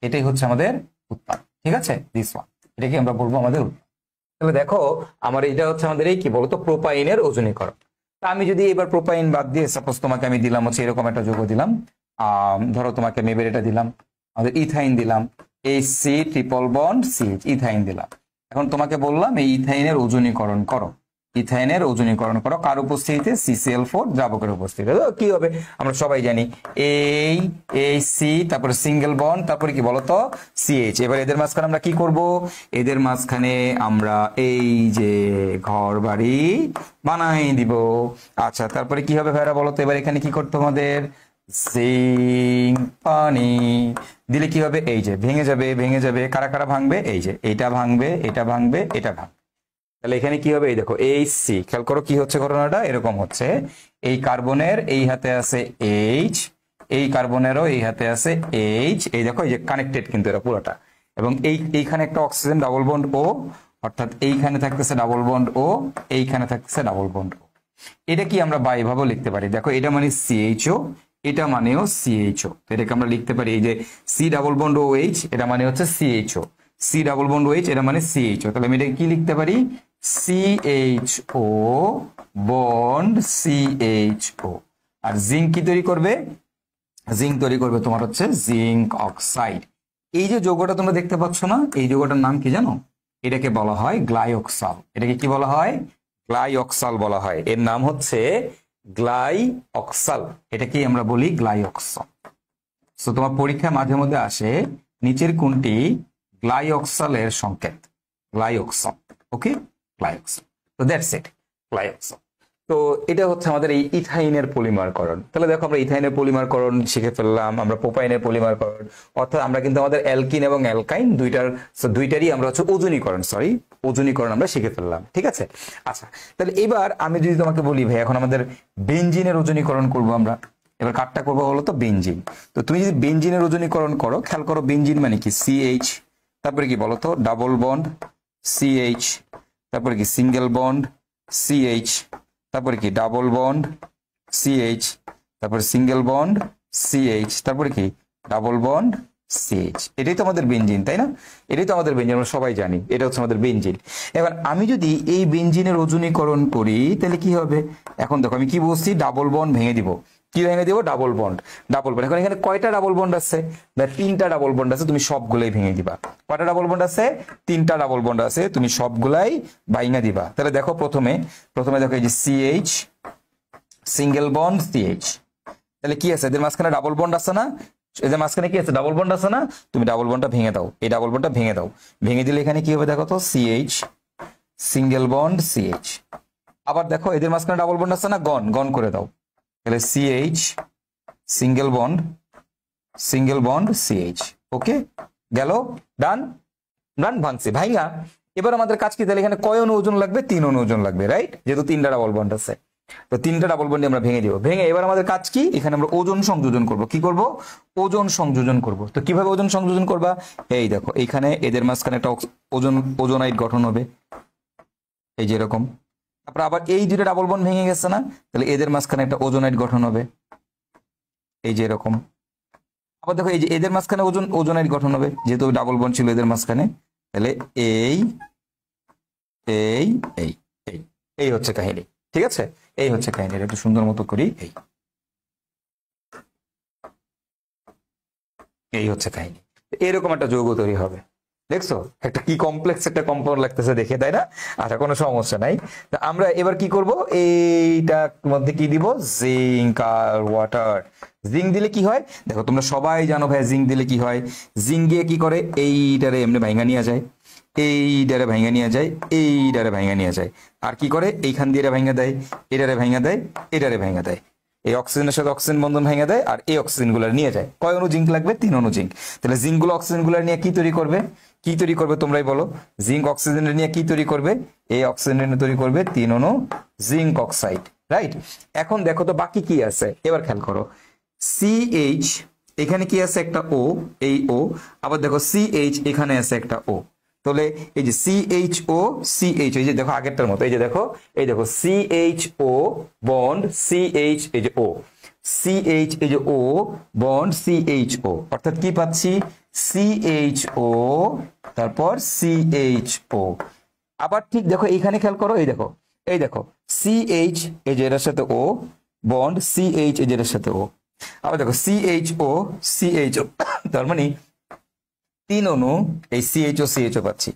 এটাই হচ্ছে আমাদের উৎপাদ। ঠিক আছে, দিস ওয়ান, এটাকে আমরা বলবো আমাদের উৎপাদ। তাহলে দেখো আমার এটা হচ্ছে আমাদের এই কি বলতো প্রোপাইনের ওজনীকরণ। তা আমি যদি এবার প্রোপাইন বাদ দিয়ে সাপোজ তোমাকে আমি দিলাম হচ্ছে এরকম একটা যৌগ দিলাম, ধরো তোমাকে আমি এবার এটা দিলাম, আমাদের ইথাইন দিলাম, HC triple bond CH, ethyne দিলাম। এখন তোমাকে বললাম এই ইথাইনের ওজনীকরণ করো, ইথাইনের ওজনীকরণ করো কার উপস্থিতিতে? CCl4 দ্রাবকের উপস্থিতিতে। কি হবে আমরা সবাই জানি, এই C, তারপরে সিঙ্গেল বন্ড, তারপরে কি বলতো CH। এবার এদের মাঝখানে আমরা কি করব? এদের মাঝখানে আমরা এই যে ঘর বাড়ি বানাই দিব। আচ্ছা, তারপরে কি হবে ভাইরা বলতো? এবার এখানে কি করতে আমাদের? জিঙ্ক পানি দিলে কি হবে? এই যে ভেঙে যাবে, ভেঙে যাবে। কারা কারা ভাঙবে? এই যে এটা ভাঙবে, এটা ভাঙবে, এটা ভাঙবে। তাহলে এখানে কি হবে? এই দেখো HC, খেয়াল করো কি হচ্ছে ঘটনাটা, এরকম হচ্ছে। এই কার্বনের এই হাতে আছে H, এই কার্বনেরও এই হাতে আছে H, এই দেখো এই যে কানেক্টেড কিন্তু এরা পুরোটা। এবং এইখানে একটা অক্সিজেন ডাবল বন্ড O, অর্থাৎ এইখানে থাকতেছে ডাবল বন্ড O, এইখানে থাকতেছে ডাবল বন্ড O। এটা কি আমরা বা এভাবেও লিখতে পারি, দেখো এটা মানে CHO, এটা মানেও CHO। এটাকে আমরা লিখতে পারি এই যে C ডাবল বন্ড OH, এটা মানে হচ্ছে CHO, C double bond OH, এটা মানে CHO। তাহলে আমি এটা কি লিখতে পারি? CHO bond CHO। আর জিঙ্ক কি তৈরি করবে? জিঙ্ক তৈরি করবে তোমার হচ্ছে জিঙ্ক অক্সাইড। এই যে যৌগটা তোমরা দেখতে পাচ্ছ না, এই যৌগটার নাম কি জানো? এটাকে বলা হয় গ্লাইঅক্সাল। এটাকে কি বলা হয়? গ্লাইঅক্সাল বলা হয়। এর নাম হচ্ছে গ্লাইঅক্সাল, এটাকে আমরা বলি গ্লাইঅক্সাল। সো তোমার পরীক্ষায় মাঝে মধ্যে আসে নিচের কোনটি গ্লাইঅক্সালের সংকেত? গ্লাইঅক্সাল। ওকে, গ্লাইঅক্সাল। তো দ্যাটস ইট, গ্লাইঅক্সাল। তো এটা হচ্ছে আমাদের এই ইথাইনের পলিমারকরণ। তাহলে দেখো আমরা ইথাইনের পলিমারকরণ শিখে ফেললাম, আমরা প্রোপাইনের পলিমারকরণ, অর্থাৎ আমরা কিন্তু আমাদের অ্যালকিন এবং অ্যালকাইন দুইটারই আমরা হচ্ছে ওজনীকরণ আমরা শিখে ফেললাম। ঠিক আছে, আচ্ছা তাহলে এবার আমি যদি তোমাকে বলি ভাই এখন আমাদের বেনজিনের ওজনীকরণ করব আমরা, এবার কাটটা করবো বলো তো বেনজিন। তো তুমি যদি বেনজিনের ওজনীকরণ করো, খেয়াল করো বেনজিন মানে কি? CH, তারপরে কি বলতো ডাবল বন্ড CH, তারপরে কি সিঙ্গেল বন্ড CH, তারপরে কি ডাবল বন্ড CH, তারপরে সিঙ্গেল বন্ড CH, তারপরে কি ডাবল বন্ড CH। এটাই তো আমাদের বেনজিন, তাই না? এটাই তো আমাদের বেনজিন, আমরা সবাই জানি এটা হচ্ছে আমাদের বেনজিন। এবার আমি যদি এই বেনজিনের ওজনীকরণ করি তাহলে কি হবে? এখন দেখো আমি কি বলছি, ডাবল বন্ড ভেঙে দিব। কি ভেঙে দিব? Double bond, double bond. এখন এখানে কয়টা ডাবল বন্ড আছে? তিনটা ডাবল বন্ড আছে, তুমি সবগুলাই ভেঙে দিবা। কয়টা ডাবল বন্ড আছে? তিনটা ডাবল বন্ড আছে, তুমি সবগুলাই ভাঙা দিবা। তাহলে দেখো প্রথমে দেখো এই যে CH সিঙ্গেল বন্ড CH, তাহলে কি আছে? এদের মাঝখানে ডাবল বন্ড আছে না? এদের মাঝখানে কি আছে? ডাবল বন্ড আছে না? তুমি ডাবল বন্ডটা ভেঙে দাও, এই ডাবল বন্ডটা ভেঙে দাও। ভেঙে দিলে এখানে কি হবে দেখো তো, CH সিঙ্গেল বন্ড CH। আবার দেখো এদের মাঝখানে ডাবল বন্ড আছে না? গন করে দাও। তাহলে CH সিঙ্গেল বন্ড CH। ওকে, গেল, ডান ভাঙছে ভাইয়া। এবার আমাদের কাজ কি? তাহলে এখানে কয় অণু ওজন লাগবে? 3 অণু ওজন লাগবে, রাইট? যেহেতু 3টা ডাবল বন্ড আছে, তো 3টা ডাবল বন্ড আমরা ভেঙে দিব। ভেঙে এবার আমাদের কাজ কি? এখানে আমরা ওজন সংযোজন করব। কি করব? ওজন সংযোজন করব। তো কিভাবে ওজন সংযোজন করবা? এই দেখো এইখানে এদের মাঝখানে একটা ওজোনাইড গঠন হবে, এই যে এরকম। তারপর আবার এই দুটো ডাবল বন্ড ভেঙে গেছে না? তাহলে এদের মাঝখানে একটা ওজোনাইড গঠন হবে, এই যে এরকম। আবার দেখো এই যে এদের মাঝখানে ওজোনাইড গঠন হবে, যেহেতু ডাবল বন্ড ছিল এদের মাঝখানে। তাহলে এই হচ্ছে কাহিনী। ঠিক আছে, এই হচ্ছে কাহিনী। একটু সুন্দর মতো করি, এই হচ্ছে কাহিনী। এরকম একটা যৌগ তৈরি হবে। দেখছো একটা কি কমপ্লেক্স একটা কম্পাউন্ড লাগতেছে দেখে, তাই না? আচ্ছা, কোনো সমস্যা নাই। তা আমরা এবার কি করব, এইটার মধ্যে কি দিব, জিঙ্ক আর ওয়াটার। জিঙ্ক দিলে কি হয় দেখো, তোমরা সবাই জানো ভাই জিঙ্ক দিলে কি হয়। জিঙ্ক দিয়ে কি করে, এইটারে এমনি ভাঙা নিয়ে যায়, এইটারে ভাঙা নিয়ে যায়, এইটারে ভাঙা নিয়ে যায়, আর কি করে এইখান দিয়ে এটা ভাঙা দেয়, এটারে ভাঙা দেয়, এটারে ভাঙা দেয়। এই অক্সিজেনের সাথে অক্সিজেন বন্ধন ভেঙে দেয়, আর এই অক্সিজেন গুলো নিয়ে যায়। কয় অণু জিঙ্ক লাগবে? 3 অণু জিঙ্ক। তাহলে জিঙ্ক গুলো অক্সিজেন গুলো নিয়ে কি তৈরি করবে, কি তৈরি করবে তোমরাই বলো। জিঙ্ক অক্সিজেন নিয়ে কি তৈরি করবে, এই অক্সিজেন নিয়ে তৈরি করবে 3 অণু জিঙ্ক অক্সাইড, রাইট? এখন দেখো তো বাকি কি আছে, এবার খেয়াল করো। সিএইচ, এখানে কি আছে, একটা ও, এই ও, আবার দেখো সিএইচ, এখানে আছে একটা ও। তাহলে এই যে CHO CH, এই যে দেখো আগেরটার মতো, এই যে দেখো, এই দেখো CHO বন্ড CH, এই যে O, CH, এই যে O বন্ড CHO, অর্থাৎ কি পাচ্ছি, CHO তারপর CHO। আবার ঠিক দেখো এইখানে খেয়াল করো, এই দেখো, এই দেখো CH, এই যে এর সাথে O বন্ড CH, এই যে এর সাথে O। আবার দেখো CHO CHO, তার মানে 3 অণু এই CHO পাচ্ছি।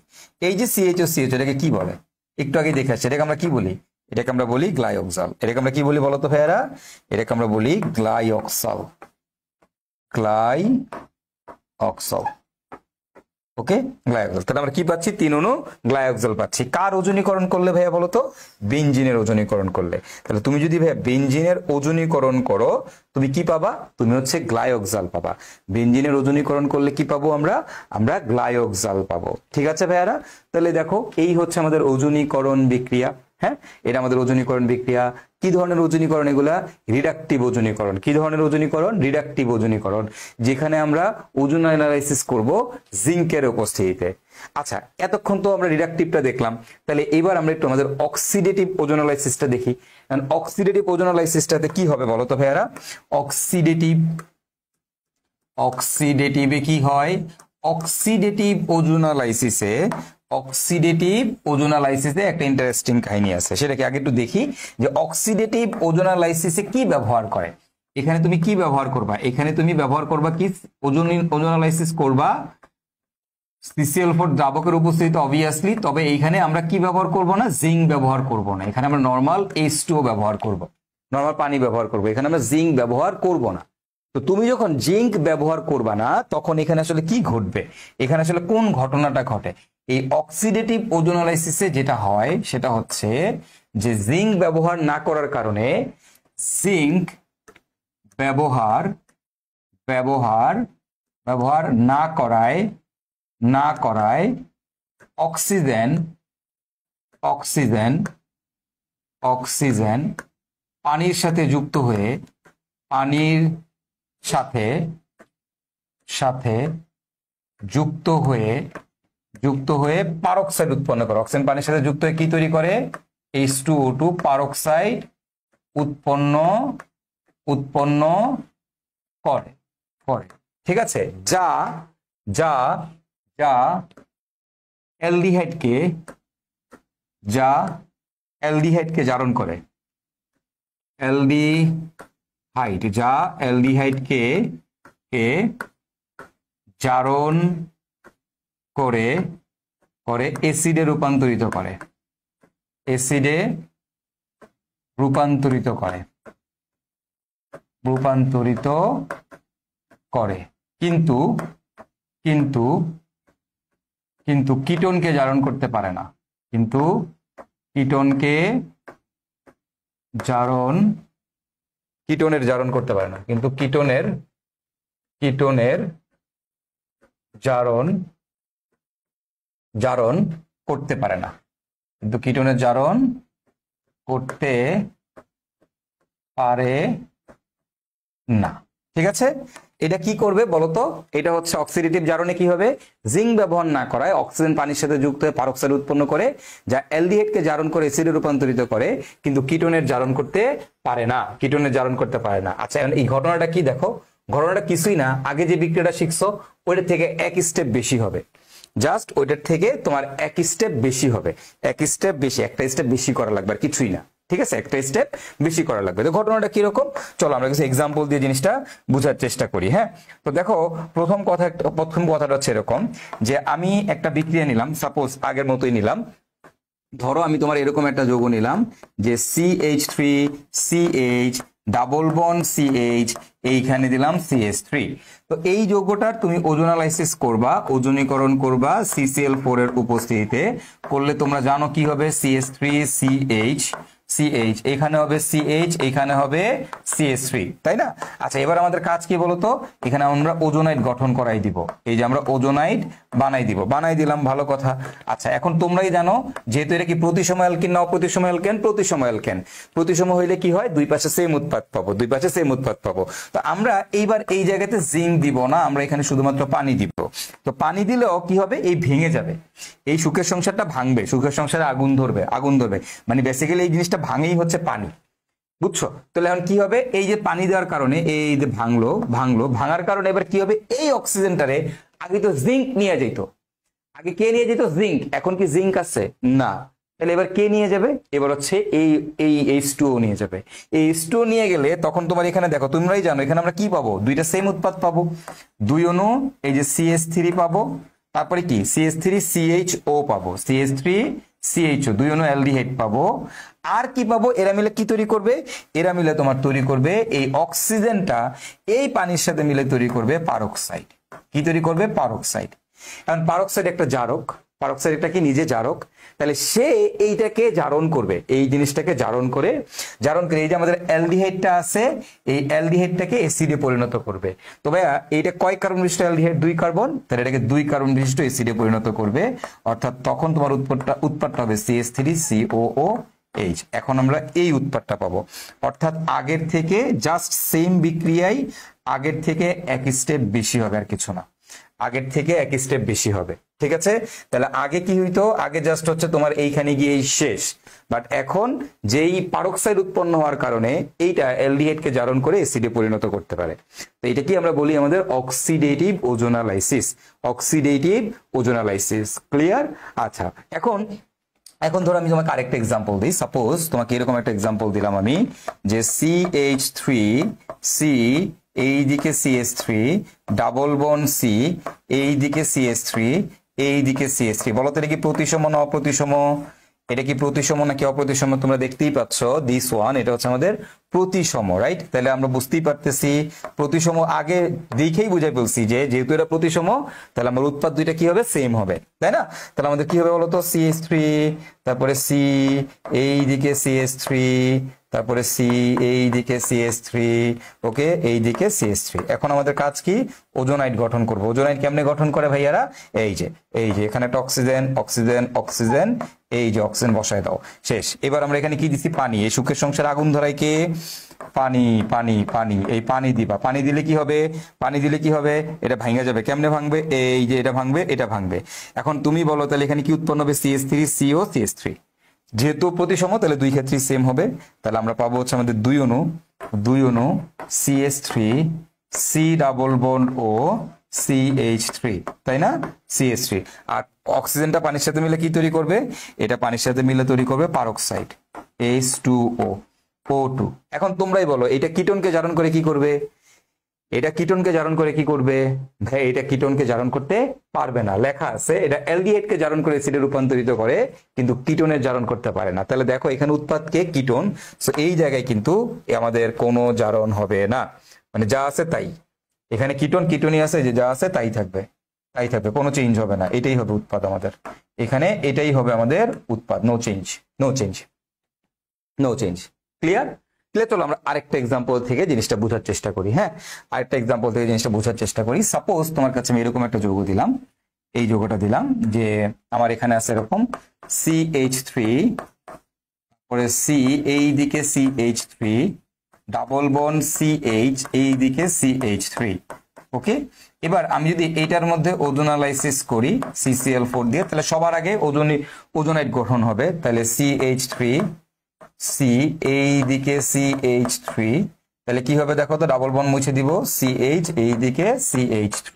এই যে CHO এটাকে কি বলে, একটু আগে দেখে আসছি, এটাকে আমরা কি বলি, এটাকে আমরা বলি গ্লাইঅক্সাল। এটাকে আমরা কি বলি বলতো ভাইয়ারা, এটাকে আমরা বলি গ্লাইঅক্সাল, গ্লাইঅক্সাল। ওকে, গ্লাইঅক্সাল। তাহলে আমরা কি পাচ্ছি, 3 অণু গ্লাইঅক্সাল পাচ্ছি। কার ওজনীকরণ করলে ভাইয়া বলতো, বেনজিনের ওজনীকরণ করলে। তাহলে তুমি যদি ভাইয়া বেনজিনের ওজনীকরণ করো, তুমি কি পাবা, তুমি হচ্ছে গ্লাইঅক্সাল পাবা। বেনজিনের ওজনীকরণ করলে কি পাবো আমরা, আমরা গ্লাইঅক্সাল পাবো। ঠিক আছে ভাইয়ারা? তাহলে দেখো এই হচ্ছে আমাদের ওজনীকরণ বিক্রিয়া। হ্যাঁ, এটা আমাদের ওজনীকরণ বিক্রিয়া। কি ধরনের ওজনীকরণ এগুলা, রিডাকটিভ ওজনীকরণ। কি ধরনের ওজনীকরণ, রিডাকটিভ ওজনীকরণ, যেখানে আমরা ওজন অ্যানালাইসিস করব জিঙ্কের উপস্থিতিতে। আচ্ছা, এতক্ষণ তো আমরা রিডাকটিভটা দেখলাম, তাহলে এবার আমরা একটু আমাদের অক্সিডেটিভ ওজন অ্যানালাইসিসটা দেখি। অক্সিডেটিভ ওজন অ্যানালাইসিসটাতে কি হবে বলো তো ভাইয়ারা, অক্সিডেটিভে কি হয়, অক্সিডেটিভ ওজোনালাইসিসে, অক্সিডেটিভ ওজোনালাইসিসে একটা ইন্টারেস্টিং কাহিনী আছে, সেটাকে আগে একটু দেখি যে অক্সিডেটিভ ওজোনালাইসিসে কি ব্যবহার করে। এখানে তুমি কি ব্যবহার করবা, এখানে তুমি ব্যবহার করবা কি, ওজোনালাইসিস করবা CCl4 দ্রাবকের উপস্থিতিতে অবভিয়াসলি। তবে এইখানে আমরা কি ব্যবহার করব না, জিঙ্ক ব্যবহার করব না। এখানে আমরা নরমাল H2O ব্যবহার করব, নরমাল পানি ব্যবহার করব। এখানে আমরা জিঙ্ক ব্যবহার করব না। তো তুমি যখন জিঙ্ক ব্যবহার করবা না, তখন এখানে আসলে কি ঘটবে, এখানে আসলে কোন ঘটনাটা ঘটে, এই অক্সিডেটিভ ওজোনালাইসিসে যেটা হয় সেটা হচ্ছে যে জিঙ্ক ব্যবহার না করার কারণে, জিঙ্ক ব্যবহার না করায় অক্সিজেন পানির সাথে যুক্ত হয়ে, যুক্ত হয়ে পারক্সাইড উৎপন্ন করে। অক্সিজেন পানির সাথে যুক্ত হয়ে কি তৈরি করে, H2O2 পারক্সাইড উৎপন্ন করে। ঠিক আছে, যা অ্যালডিহাইডকে জারণ করে, অ্যালডিহাইডকে জারণ করে অ্যাসিডে রূপান্তরিত করে, কিন্তু কিটোনকে জারণ করতে পারে না। কিটোনের জারণ করতে পারে না, কিন্তু কিটোনের জারণ করতে পারে না, কিন্তু কিটোনের জারণ করতে পারে না। ঠিক আছে, এটা কি করবে বলতো, এটা হচ্ছে অক্সিডেটিভ জারণে কি হবে, জিঙ্ক ব্যবহার না করায় অক্সিজেন পানির সাথে যুক্ত হয়ে পারক্সাইড উৎপন্ন করে, যা অ্যালডিহাইডকে জারণ করে অ্যাসিডে রূপান্তরিত করে, কিন্তু কিটোনের জারণ করতে পারে না। আচ্ছা, এই ঘটনাটা কি দেখো, ঘটনাটা কিছুই না, আগে যে বিক্রিয়াটা শিখছো ওইটার থেকে এক স্টেপ বেশি হবে, জাস্ট ওইটার থেকে তোমার এক স্টেপ বেশি হবে, একটা স্টেপ বেশি করা লাগবে, আর কিছুই না। ঠিক আছে, একটা স্টেপ বেশি করা লাগবে। তো ঘটনাটা কিরকম, চলো আমরা কিছু এক্সাম্পল দিয়ে জিনিসটা বোঝার চেষ্টা করি। হ্যাঁ, তো দেখো প্রথম কথাটা হচ্ছে এরকম যে আমি একটা বিক্রিয়া নিলাম, সাপোজ আগের মতোই নিলাম। ধরো আমি তোমার এরকম একটা যৌগ নিলাম যে CH3 CH double bond CH, এইখানে দিলাম CH3। তো এই যৌগটার তুমি ওজোনালাইসিস করবা, ওজনীকরণ করবা CCl4 এর উপস্থিতিতে। করলে তোমরা জানো কি হবে, CH3CH এখানে হবে CH, এখানে হবে CH3, তাই না? আচ্ছা, এবার আমাদের কাজ কি বলতো, এখানে আমরা ওজোনাইড গঠন করাই দিব। এই যে আমরা ওজোনাইড বানাই দিলাম, ভালো কথা। আচ্ছা, এখন তোমরাই জানো যেহেতু এটা কি প্রতিসম অ্যালকিন না অপ্রতিসম অ্যালকেন, প্রতিসম হইলে কি হয়, দুই পাশে সেম উৎপাদ পাবো। তো আমরা এইবার এই জায়গাতে জিঙ্ক দিব না, আমরা এখানে শুধুমাত্র পানি দিব। তো পানি দিলেও কি হবে, এই ভেঙে যাবে, এই সুখের সংসারটা ভাঙবে, সুখের সংসারে আগুন ধরবে, মানে বেসিক্যালি এই জিনিসটা ভাঙেই হচ্ছে পানি, বুঝছো? তাহলে এখন কি হবে, এই যে পানি দেওয়ার কারণে এই যে ভাঙার কারণে এবার কি হবে, এই অক্সিজেনটারে আগে তো জিঙ্ক নিয়ে যেত, আগে কে নিয়ে যেত, জিঙ্ক। এখন কি জিঙ্ক আছে না, তাহলে এবার কে নিয়ে যাবে, এবার হচ্ছে এই H2O নিয়ে যাবে। এই H2O নিয়ে গেলে তখন তোমার এখানে দেখো, তোমরাই জানো এখানে আমরা কি পাবো, দুইটা সেম উৎপাদ পাবো, দুই অণু এই যে CH3 পাবো, তারপরে কি CH3CHO পাবো, CH3CHO দুই অণু অ্যালডিহাইড পাবো। আর কি পাবো, এরা মিলে কি তৈরি করবে, এরা মিলে তোমার তৈরি করবে এই অক্সিজেনটা এই পানির সাথে মিলে তৈরি করবে পারক্সাইড। কি তৈরি করবে, পারক্সাইড। কারণ পারক্সাইড একটা জারক, পারক্সাইড একটা কি নিজে জারক, তাহলে সে এইটাকে জারণ করবে, এই জিনিসটাকে জারণ করে এই যে আমাদের অ্যালডিহাইডটা আছে, এই অ্যালডিহাইডটাকে অ্যাসিডে পরিণত করবে। তো ভাইয়া এইটা কয় কার্বন বিশিষ্ট অ্যালডিহাইড, 2 কার্বন, তাহলে এটাকে 2 কার্বন বিশিষ্ট অ্যাসিডে পরিণত করবে। অর্থাৎ তখন তোমার উৎপাদটা হবে CH3COOH। এখন আমরা এই উৎপাদটা পাবো, অর্থাৎ আগের থেকে জাস্ট সেম বিক্রিয়ায় আগের থেকে এক স্টেপ বেশি হবে, আর কিছু না, আগের থেকে এক স্টেপ বেশি হবে। ঠিক আছে, তাহলে আগে কি হইতো, আগে জাস্ট হচ্ছে তোমার এইখানে গিয়ে শেষ, বাট এখন যেই পারক্সাইড উৎপন্ন হওয়ার কারণে এইটা অ্যালডিহাইডকে জারণ করে অ্যাসিডে পরিণত করতে পারে। তো এটা কি আমরা বলি আমাদের অক্সিডেটিভ ওজোনালাইসিস। ক্লিয়ার? আচ্ছা, এখন ধরো আমি তোমাকে আরেকটা এক্সাম্পল দিই। সাপোজ তোমাকে এরকম একটা এক্সাম্পল দিলাম আমি যে CH3C এইদিকে CH3 ডাবল বন্ড C, এইদিকে CH3 এইদিকে CH3। বলো তো এটা কি প্রতিসম না অপ্রতিসম? এটা কি প্রতিসম নাকি অপ্রতিসম? তোমরা দেখতেই পাচ্ছ দিস ওয়ান, এটা হচ্ছে আমাদের প্রতিসম, রাইট? তাহলে আমরা বুঝতেই পারতেছি প্রতিসম, আগে দেখেই বুঝাই বলছি যে যেহেতু এটা প্রতিসম তাহলে আমার উৎপাদ দুইটা কি হবে, সেম হবে, তাই না? তাহলে আমাদের কি হবে বলতো, CH3 তারপরে C এইদিকে CH3 তারপরে C এইদিকে CH3, ওকে, এইদিকে CH3। এখন আমাদের কাজ কি, ওজোনাইড গঠন করব। ওজোনাইড কেমনে গঠন করে ভাইয়ারা, এই যে এখানে একটা অক্সিজেন, এই যে অক্সিজেন বসায় দাও, শেষ। এবার আমরা এখানে কি দিছি, পানি। এই সুখের সংসার আগুন ধরাই কে, পানি। এই পানি দিবা, পানি দিলে কি হবে, এটা ভাঙা যাবে। কেমনে ভাঙবে, এই যে এটা ভাঙবে। এখন তুমি বলো তাহলে এখানে কি উৎপন্ন হবে, CH3CO CH3। যেহেতু প্রতিসম তাহলে দুই ক্ষেত্রেই সেম হবে। তাহলে আমরা পাবো হচ্ছে আমাদের দুই অণু CH3 C ডাবল বন্ড ও CH3, তাই না, CH3। আর অক্সিজেনটা পানির সাথে মিলে কি তৈরি করবে, এটা পানির সাথে মিলে তৈরি করবে পারক্সাইড H2O O2। এখন তোমরাই বলো এটা কিটোনকে জারণ করে কি করবে, এটা কিটোনকে জারণ ভাই এটা কিটোনকে জারণ করতে পারবে না, লেখা আছে এটা অ্যালডিহাইডকে জারণ করে অ্যাসিডে রূপান্তরিত করে, কিন্তু কিটোনের জারণ করতে পারে না। তাহলে দেখো এখানে উৎপাদকে কিটোন, সো এই জায়গায় কিন্তু আমাদের কোনো জারণ হবে না, মানে যা আছে তাই। এখানে কিটোনই আছে, যে যা আছে তাই থাকবে, কোনো চেঞ্জ হবে না, এটাই হবে উৎপাদ আমাদের। এখানে এটাই হবে আমাদের উৎপাদ, নো চেঞ্জ। ক্লিয়ার? চলো আমরা আরেকটা এক্সাম্পল থেকে জিনিসটা বোঝার চেষ্টা করি। হ্যাঁ, সাপোজ তোমার কাছে আমি এরকম একটা যৌগ দিলাম, এই যৌগটা দিলাম যে আমার এখানে আছে এরকম CH3 পরে C এইদিকে CH3 ডাবল বন্ড CH এইদিকে CH3, ওকে। এবার আমি যদি এইটার মধ্যে ওজোনালাইসিস করি CCl4 দিয়ে, তাহলে সবার আগে ওজোনাইড গঠন হবে। তাহলে CH3 C এইদিকে CH3, তাহলে কি হবে দেখো তো, ডাবল বন্ড মুছে দিব, CH এইদিকে CH3।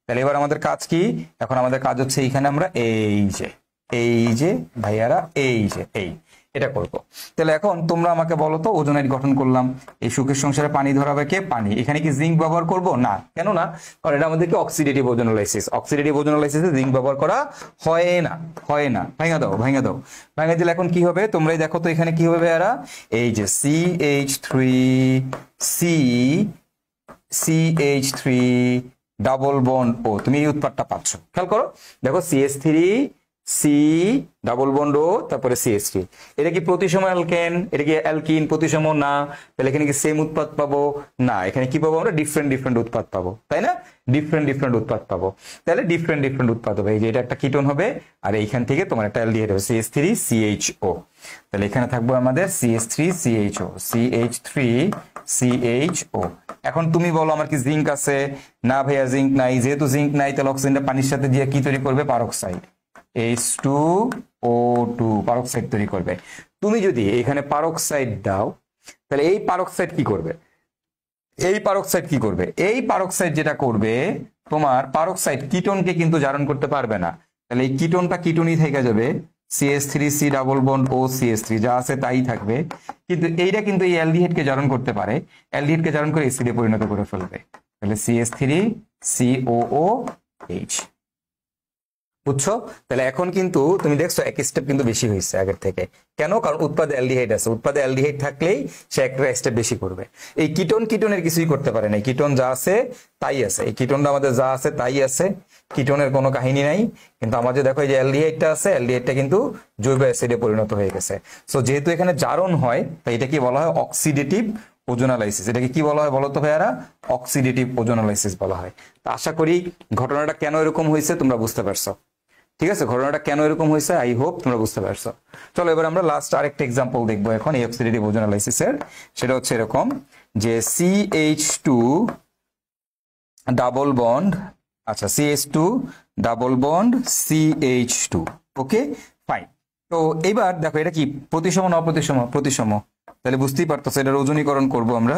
তাহলে এবার আমাদের কাজ কি, এখন আমাদের কাজ হচ্ছে এইখানে আমরা এই যে ভাইয়ারা এই এটা করব। তাহলে এখন তোমরা আমাকে বলো তো, ওজোনাইট গঠন করলাম, এই সুখের সংসারে পানি ধরাবে কে? পানি। এখানে কি জিঙ্ক ব্যবহার করব? না। কেন না? কারণ এটা আমাদেরকে অক্সিডেটিভ ওজোনোলাইসিস, অক্সিডেটিভ ওজোনোলাইসিসে জিঙ্ক ব্যবহার করা হয় না, হয় না। ভাঙা দাও, ভাঙা দাও, ভাঙা দিলে এখন কি হবে তোমরাই দেখো তো, এখানে কি হবে এরা? এই যে CH3 ডাবল বন্ড ও, তুমি এই উৎপাদটা পাচ্ছ, খেয়াল করো, দেখো CH3C ডাবল বন্ড ও, তারপরে CH3, এটা কি প্রতিসম অ্যালকেন? এটা কি অ্যালকিন প্রতিসম? না। তাহলে এখানে কি সেম উৎপাদ পাবো? না। এখানে কি পাবো আমরা? ডিফারেন্ট উৎপাদ পাবো, তাই না? ডিফারেন্ট উৎপাদ পাবো। তাহলে ডিফারেন্ট উৎপাদ হবে। এই যে এটা একটা কিটোন হবে, আর এইখান থেকে তোমার একটা অ্যালডিহাইড হবে, CH3CHO। তাহলে এখানে থাকবো আমাদের CH3CHO। এখন তুমি বলো আমার কি জিঙ্ক আছে? না ভাইয়া জিঙ্ক নাই। যেহেতু জিঙ্ক নাই, তাহলে অক্সিজেনটা পানির সাথে দিয়ে কি তৈরি করবে? পারক্সাইড, H2O2 পারক্সাইড তৈরি করবে। তুমি যদি এখানে পারক্সাইড দাও, তাহলে এই পারক্সাইড কি করবে? এই পারক্সাইড যেটা করবে, তোমার পারক্সাইড কিটোনকে কিন্তু জারণ করতে পারবে না। তাহলে এই কিটোনটা কিটোনই থেকে যাবে, CH3C ডাবল বন্ড ও CH3 যা আছে তাই থাকবে। কিন্তু এইটা কিন্তু এই অ্যালডিহাইডকে জারণ করতে পারে, অ্যালডিহাইডকে জারণ করে এসিডে পরিণত করে ফেলবে। তাহলে CH3COOH। বুঝছো? তাহলে এখন কিন্তু তুমি দেখছো এক স্টেপ কিন্তু বেশি হয়েছে আগের থেকে। কেন? কারণ উৎপাদে অ্যালডিহাইড আছে, উৎপাদে অ্যালডিহাইড থাকলেই সে একটা স্টেপ বেশি করবে। এই কিটোনের কিছুই করতে পারে না, কিটোন যা আছে তাই আছে, এই কিটোনটা আমাদের যা আছে তাই আছে, কিটোনের কোনো কাহিনী নাই। কিন্তু আমাদের দেখো এই যে অ্যালডিহাইডটা আছে, অ্যালডিহাইডটা কিন্তু জৈব অ্যাসিডে পরিণত হয়ে গেছে। সো যেহেতু এখানে জারণ হয়, তাই এটা কি বলা হয়? অক্সিডেটিভ ওজোনালাইসিস। এটাকে কি বলা হয় বলো তো ভাইয়ারা? অক্সিডেটিভ ওজোনালাইসিস বলা হয়। তো আশা করি ঘটনাটা কেন এরকম হয়েছে তোমরা বুঝতে পারছো। ঠিক আছে, ঘটনাটা কেন এরকম হয়েছে আই হোপ তোমরা বুঝতে পারছো। চলো এবার আমরা লাস্ট আরেকটা এক্সাম্পল দেখবো এখন এই অক্সিডেটিভ ওজোনালাইসিসের। সেটা হচ্ছে এরকম যে CH2 ডাবল বন্ড, আচ্ছা CH2 double bond CH2। Okay fine. তো এবার দেখো এটা কি প্রতিসম না অপ্রতিসম? প্রতিসম। তাহলে বুঝতেই পারতেছো এটার ওজনীকরণ করব আমরা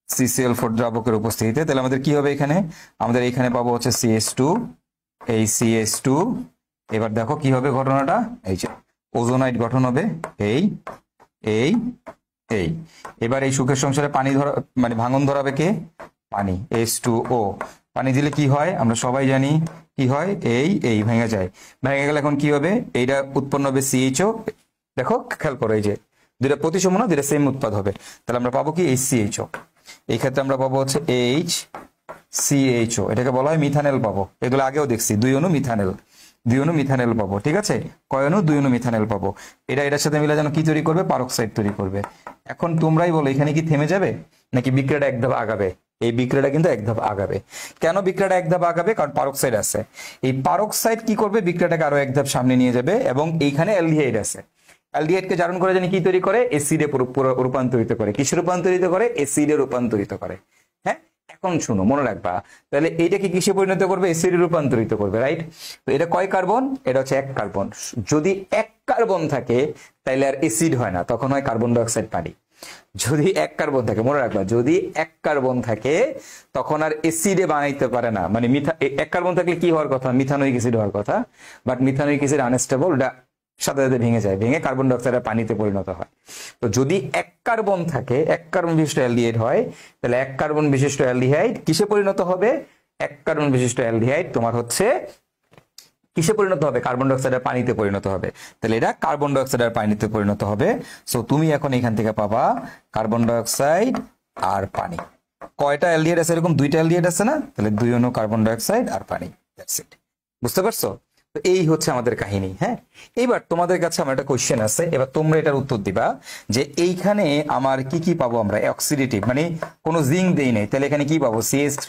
CCl4 দ্রাবকের উপস্থিতিতে। তাহলে আমাদের কি হবে এখানে? আমাদের এখানে পাবো হচ্ছে CH2, এই CH2। এবার দেখো কি হবে ঘটনাটা, এই যে ওজোনাইট গঠন হবে, এই এই এই। এবার এই সুখের সংসারে পানি ধরা মানে ভাঙন ধরাবে কে? পানি, H2O। পানি দিলে কি হয় আমরা সবাই জানি, কি হয়? এই ভেঙে যায়। ভেঙে গেলে এখন কি হবে? এইটা উৎপন্ন হবে CHO। দেখো খেয়াল করো, এই যে দুইটা প্রতিসম না, দুইটা সেম উৎপাদ হবে। তাহলে আমরা পাবো কি? HCHO। এই ক্ষেত্রে আমরা পাবো হচ্ছে HCHO, এটাকে বলা হয় মিথানেল পাবো। এগুলো আগেও দেখছি, 2 অণু মিথানেল পাবো। ঠিক আছে, কয় অণু? 2 অণু মিথানেল পাবো। এটার সাথে মিলে যেন কি তৈরি করবে? পারক্সাইড তৈরি করবে। এখন তোমরাই বলো এখানে কি থেমে যাবে নাকি বিক্রিয়াটা এক ধাপ আগাবে? এই বিক্রিয়াটা কিন্তু এক ধাপ আগাবে। কেন বিক্রিয়াটা এক ধাপ আগাবে? কারণ পারক্সাইড আছে। এই পারক্সাইড কি করবে? বিক্রিয়াটাকে আরো এক ধাপ সামনে নিয়ে যাবে, এবং এইখানে অ্যালডিহাইড আছে। অ্যালডিহাইডকে জারণ করে জানি কি তৈরি করে? এসিডে রূপান্তরিত করে। কিসে রূপান্তরিত করে? এসিডে রূপান্তরিত করে। হ্যাঁ, এখন শুনো, মনে রাখবা, তাহলে এইটাকে কিসে পরিণত করবে? এসিডে রূপান্তরিত করবে, রাইট? তো এটা কয় কার্বন? এটা হচ্ছে 1 কার্বন। যদি 1 কার্বন থাকে তাহলে আর এসিড হয় না, তখন হয় কার্বন ডাই অক্সাইড পানি। যদি 1 কার্বন থাকে, মনে রাখবা, যদি 1 কার্বন থাকে তখন আর এসিডে বানাইতে পারে না। মানে 1 কার্বন থাকলে কি হওয়ার কথা? মিথানোইক অ্যাসিড হওয়ার কথা। বাট মিথানোইক অ্যাসিড আনস্টেবল, এটা সাথে সাথে ভেঙে যায়, ভেঙে কার্বন ডাই অক্সাইড পানিতে পরিণত হয়। তো যদি 1 কার্বন থাকে, 1 কার্বন বিশিষ্ট অ্যালডিহাইড হয়, তাহলে 1 কার্বন বিশিষ্ট অ্যালডিহাইড কিসে পরিণত হবে? 1 কার্বন বিশিষ্ট অ্যালডিহাইড তোমার হচ্ছে কিসে পরিণত হবে? কার্বন ডাই অক্সাইডের পানিতে পরিণত হবে। তাহলে এটা কার্বন ডাই অক্সাইডের পানিতে পরিণত হবে। সো তুমি এখন এখান থেকে পাবা কার্বন ডাই অক্সাইড আর পানি। কয়টা অ্যালডিহাইড আছে? এরকম 2টা অ্যালডিহাইড আছে না? তাহলে 2 অণু কার্বন ডাই অক্সাইড আর পানি, দ্যাটস ইট। বুঝতে পারছো? তো এই হচ্ছে আমাদের কাহিনী। হ্যাঁ, এবার তোমাদের কাছে আমার একটা কোশ্চেন আছে, এবার তোমরা এটার উত্তর দিবা যে এইখানে আমার কি কি পাবো আমরা? অক্সিডেটিভ মানে কোনো জিঙ্ক দেই নাই, তাহলে এখানে কি পাবো? CH3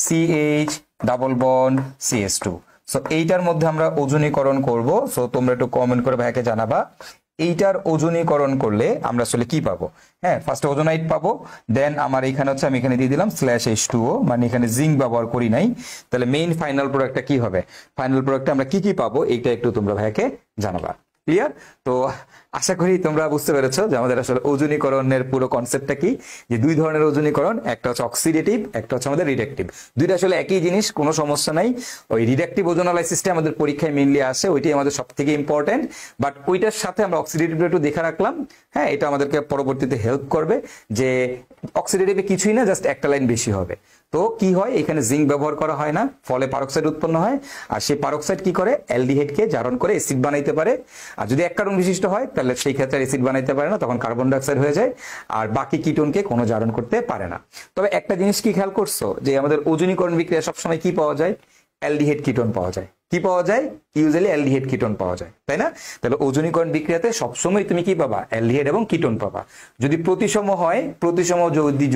CH double bond CH2। So এইটার মধ্যে আমরা ওজনীকরণ করব। সো তোমরা একটু কমেন্ট করে ভাইকে জানাবা এইটার ওজনীকরণ করলে আমরা আসলে কি পাবো। হ্যাঁ, ফার্স্টে ওজোনাইট পাবো, দেন আমার এখানে হচ্ছে আমি এখানে দিয়ে দিলাম /H2O, মানে এখানে জিঙ্ক ব্যবহার করি নাই। তাহলে মেইন ফাইনাল প্রোডাক্টটা কি হবে? ফাইনাল প্রোডাক্টে আমরা কি কি পাবো এইটা একটু তোমরা ভাইকে জানাবা। ক্লিয়ার? তো আশা করি তোমরা বুঝতে পেরেছো যে আমাদের আসলে ওজনীকরণের পুরো কনসেপ্টটা কি, যে দুই ধরনের ওজনীকরণ, একটা হচ্ছে অক্সিডেটিভ, একটা হচ্ছে আমাদের রিডাকটিভ। দুইটা আসলে একই জিনিস, কোনো সমস্যা নাই। ওই রিডাকটিভ ওজোনালাইসিসটা আমাদের পরীক্ষায় মেইনলি আসে, ওইটাই আমাদের সব থেকে ইম্পর্টেন্ট, বাট ওইটার সাথে আমরা অক্সিডেটিভটা একটু দেখে রাখলাম। হ্যাঁ, এটা আমাদেরকে পরবর্তীতে হেল্প করবে যে অক্সিডেটিভে কিছুই না, জাস্ট একটা লাইন বেশি হবে। তো কি হয়, এখানে জিঙ্ক ব্যবহার করা হয় না, ফলে পারক্সাইড উৎপন্ন হয়, আর সেই পারক্সাইড কি করে, অ্যালডিহাইডকে জারণ করে অ্যাসিড বানাইতে পারে। আর যদি এক কার্বন বিশিষ্ট হয় তাহলে সেই ক্ষেত্রে অ্যাসিড বানাইতে পারে না, তখন কার্বন ডাইঅক্সাইড হয়ে যায়, আর বাকি কিটোনকে কোনো জারণ করতে পারে না। তবে একটা জিনিস কি খেয়াল করছো, যে আমাদের ওজনীকরণ বিক্রিয়া সবসময় কি পাওয়া যায়, অ্যালডিহাইড কিটোন পাওয়া যায়। কি পাওয়া যায়, ইউজুয়ালি অ্যালডিহাইড কিটোন পাওয়া যায়, তাই না? তাহলে ওজনীকরণ বিক্রিয়াতে সবসময় তুমি কি পাবা, অ্যালডিহাইড এবং কিটোন পাবা। যদি প্রতিসম হয়, প্রতিসম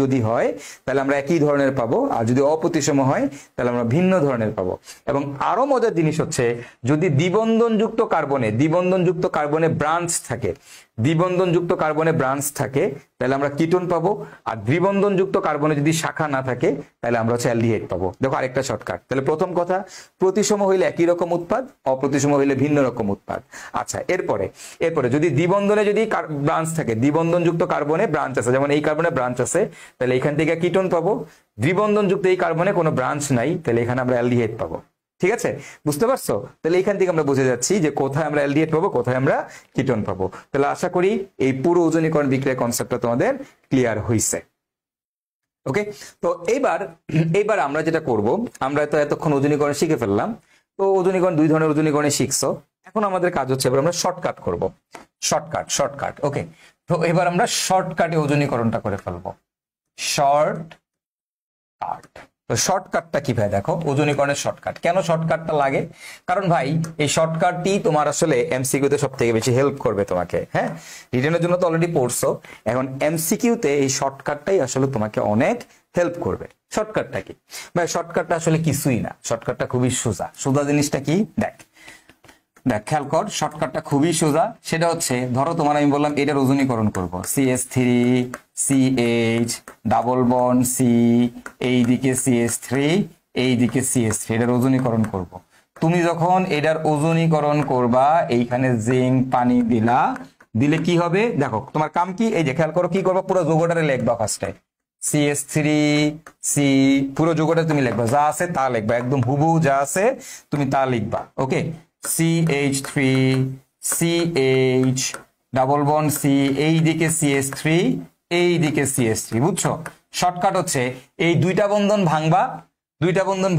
যদি হয় তাহলে আমরা একই ধরনের পাবো, আর যদি অপ্রতিসম হয় তাহলে আমরা ভিন্ন ধরনের পাবো। এবং আরো মজার জিনিস হচ্ছে, যদি দ্বিবন্ধনযুক্ত কার্বনে ব্রাঞ্চ থাকে, দ্বিবন্ধনযুক্ত কার্বনে ব্রাঞ্চ থাকে তাহলে আমরা কিটোন পাবো, আর দ্বিবন্ধনযুক্ত কার্বনে যদি শাখা না থাকে তাহলে আমরা হচ্ছে অ্যালডিহাইড পাবো। দেখো আরেকটা শর্টকাট। তাহলে প্রথম কথা, প্রতিসম হইলে একই রকম উৎপাদ, অপ্রতিসম হইলে ভিন্ন রকম উৎপাদ। আচ্ছা, এরপরে যদি দ্বিবন্ধনে যদি ব্রাঞ্চ থাকে, দ্বিবন্ধনযুক্ত কার্বনে ব্রাঞ্চ আছে, যেমন এই কার্বনে ব্রাঞ্চ আছে, তাহলে এখান থেকে কিটোন পাবো। দ্বিবন্ধনযুক্ত এই কার্বনে কোনো ব্রাঞ্চ নাই, তাহলে এখানে আমরা অ্যালডিহাইড পাবো। ঠিক আছে, বুঝতে পারছো? তাহলে এখান থেকে আমরা বুঝে যাচ্ছি যে কোথায় আমরা অ্যালডিহাইড পাবো, কোথায় আমরা কিটোন পাবো। তাহলে আশা করি এই পুরো ওজনীকরণ বিক্রিয়া কনসেপ্টটা তোমাদের ক্লিয়ার হইছে। ওকে, তো এইবার আমরা যেটা করব, আমরা তো এতক্ষণ ওজনীকরণ শিখে ফেললাম। তো ওজনীকরণ, দুই ধরনের ওজনীকরণে শিখছো, এখন আমাদের কাজ হচ্ছে এবার আমরা শর্টকাট করব। শর্টকাট। ওকে, তো এবার আমরা শর্টকাটে ওজনীকরণটা করে ফেলবো। শর্টকাট। তো শর্টকাটটা কি ভাই, দেখো ওজনীকরণের শর্টকাট। কেন শর্টকাটটা লাগে? কারণ ভাই এই শর্টকাটটি তোমার আসলে এমসিকিউতে সব থেকে বেশি হেল্প করবে তোমাকে। হ্যাঁ, রিটেনের জন্য তো অলরেডি পড়ছো, এখন এমসিকিউতে এই শর্টকাটটাই আসলে তোমাকে অনেক হেল্প করবে। শর্টকাটটা কি ভাই? শর্টকাটটা আসলে কিছুই না, শর্টকাটটা খুবই সোজা জিনিসটা কি দেখ, খেয়াল কর, শর্টকাটটা খুবই সোজা। সেটা হচ্ছে, ধরো তোমার আমি বললাম এটার ওজনীকরণ করব, CH3 CH double bond C, এইদিকে CH3 এইদিকে CH3, এটার ওজনীকরণ করব। তুমি যখন এটার ওজনীকরণ করবা, এইখানে জিঙ্ক পানি দিলে কি হবে দেখো, তোমার কাম কি, এই যে খেয়াল করো, কি করবা, পুরো যৌগটারে লিখবা ফার্স্টে, CH3 C, পুরো যৌগটা তুমি লিখবা, যা আছে তা লিখবা, একদম হুবহু যা আছে তুমি তা লিখবা। ওকে, CH3 CH double bond C, এইদিকে CH3 এইদিকে CH3, বুঝছো? শর্টকাট হচ্ছে এই দুইটা বন্ধন ভাঙবা,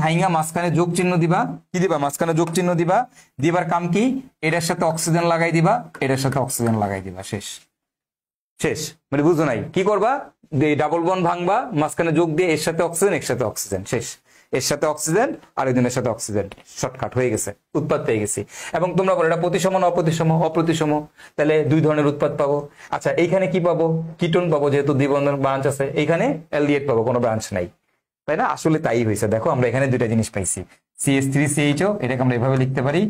ভাঙা মাঝখানে যোগ চিহ্ন দিবা, কি দিবা, মাঝখানে যোগ চিহ্ন দিবার কাম কি, এটার সাথে অক্সিজেন লাগাই দিবা, এটার সাথে অক্সিজেন লাগাই দিবা, শেষ। মানে বুঝো নাই, কি করবা, ডাবল বন্ড ভাঙবা, মাঝখানে যোগ দিয়ে এর সাথে অক্সিজেন, শেষ। এর সাথে অক্সিজেন আর এর সাথে অক্সিজেন, শর্টকাট হয়ে গেছে, উৎপাদ পেয়ে গেছি। এবং তোমরা বলো এটা প্রতিসম না অপ্রতিসম, তাহলে দুই ধরনের উৎপাদ পাবো। আচ্ছা, এইখানে কি পাবো, কিটোন পাবো, যেহেতু দ্বিবন্ধন ব্রাঞ্চ আছে, এইখানে অ্যালডিহাইড পাবো, কোনো ব্রাঞ্চ নাই, তাই না? আসলে তাই হয়েছে। দেখো আমরা এখানে দুইটা জিনিস পাইছি, CH3CHO, এটাকে আমরা এভাবে লিখতে পারি,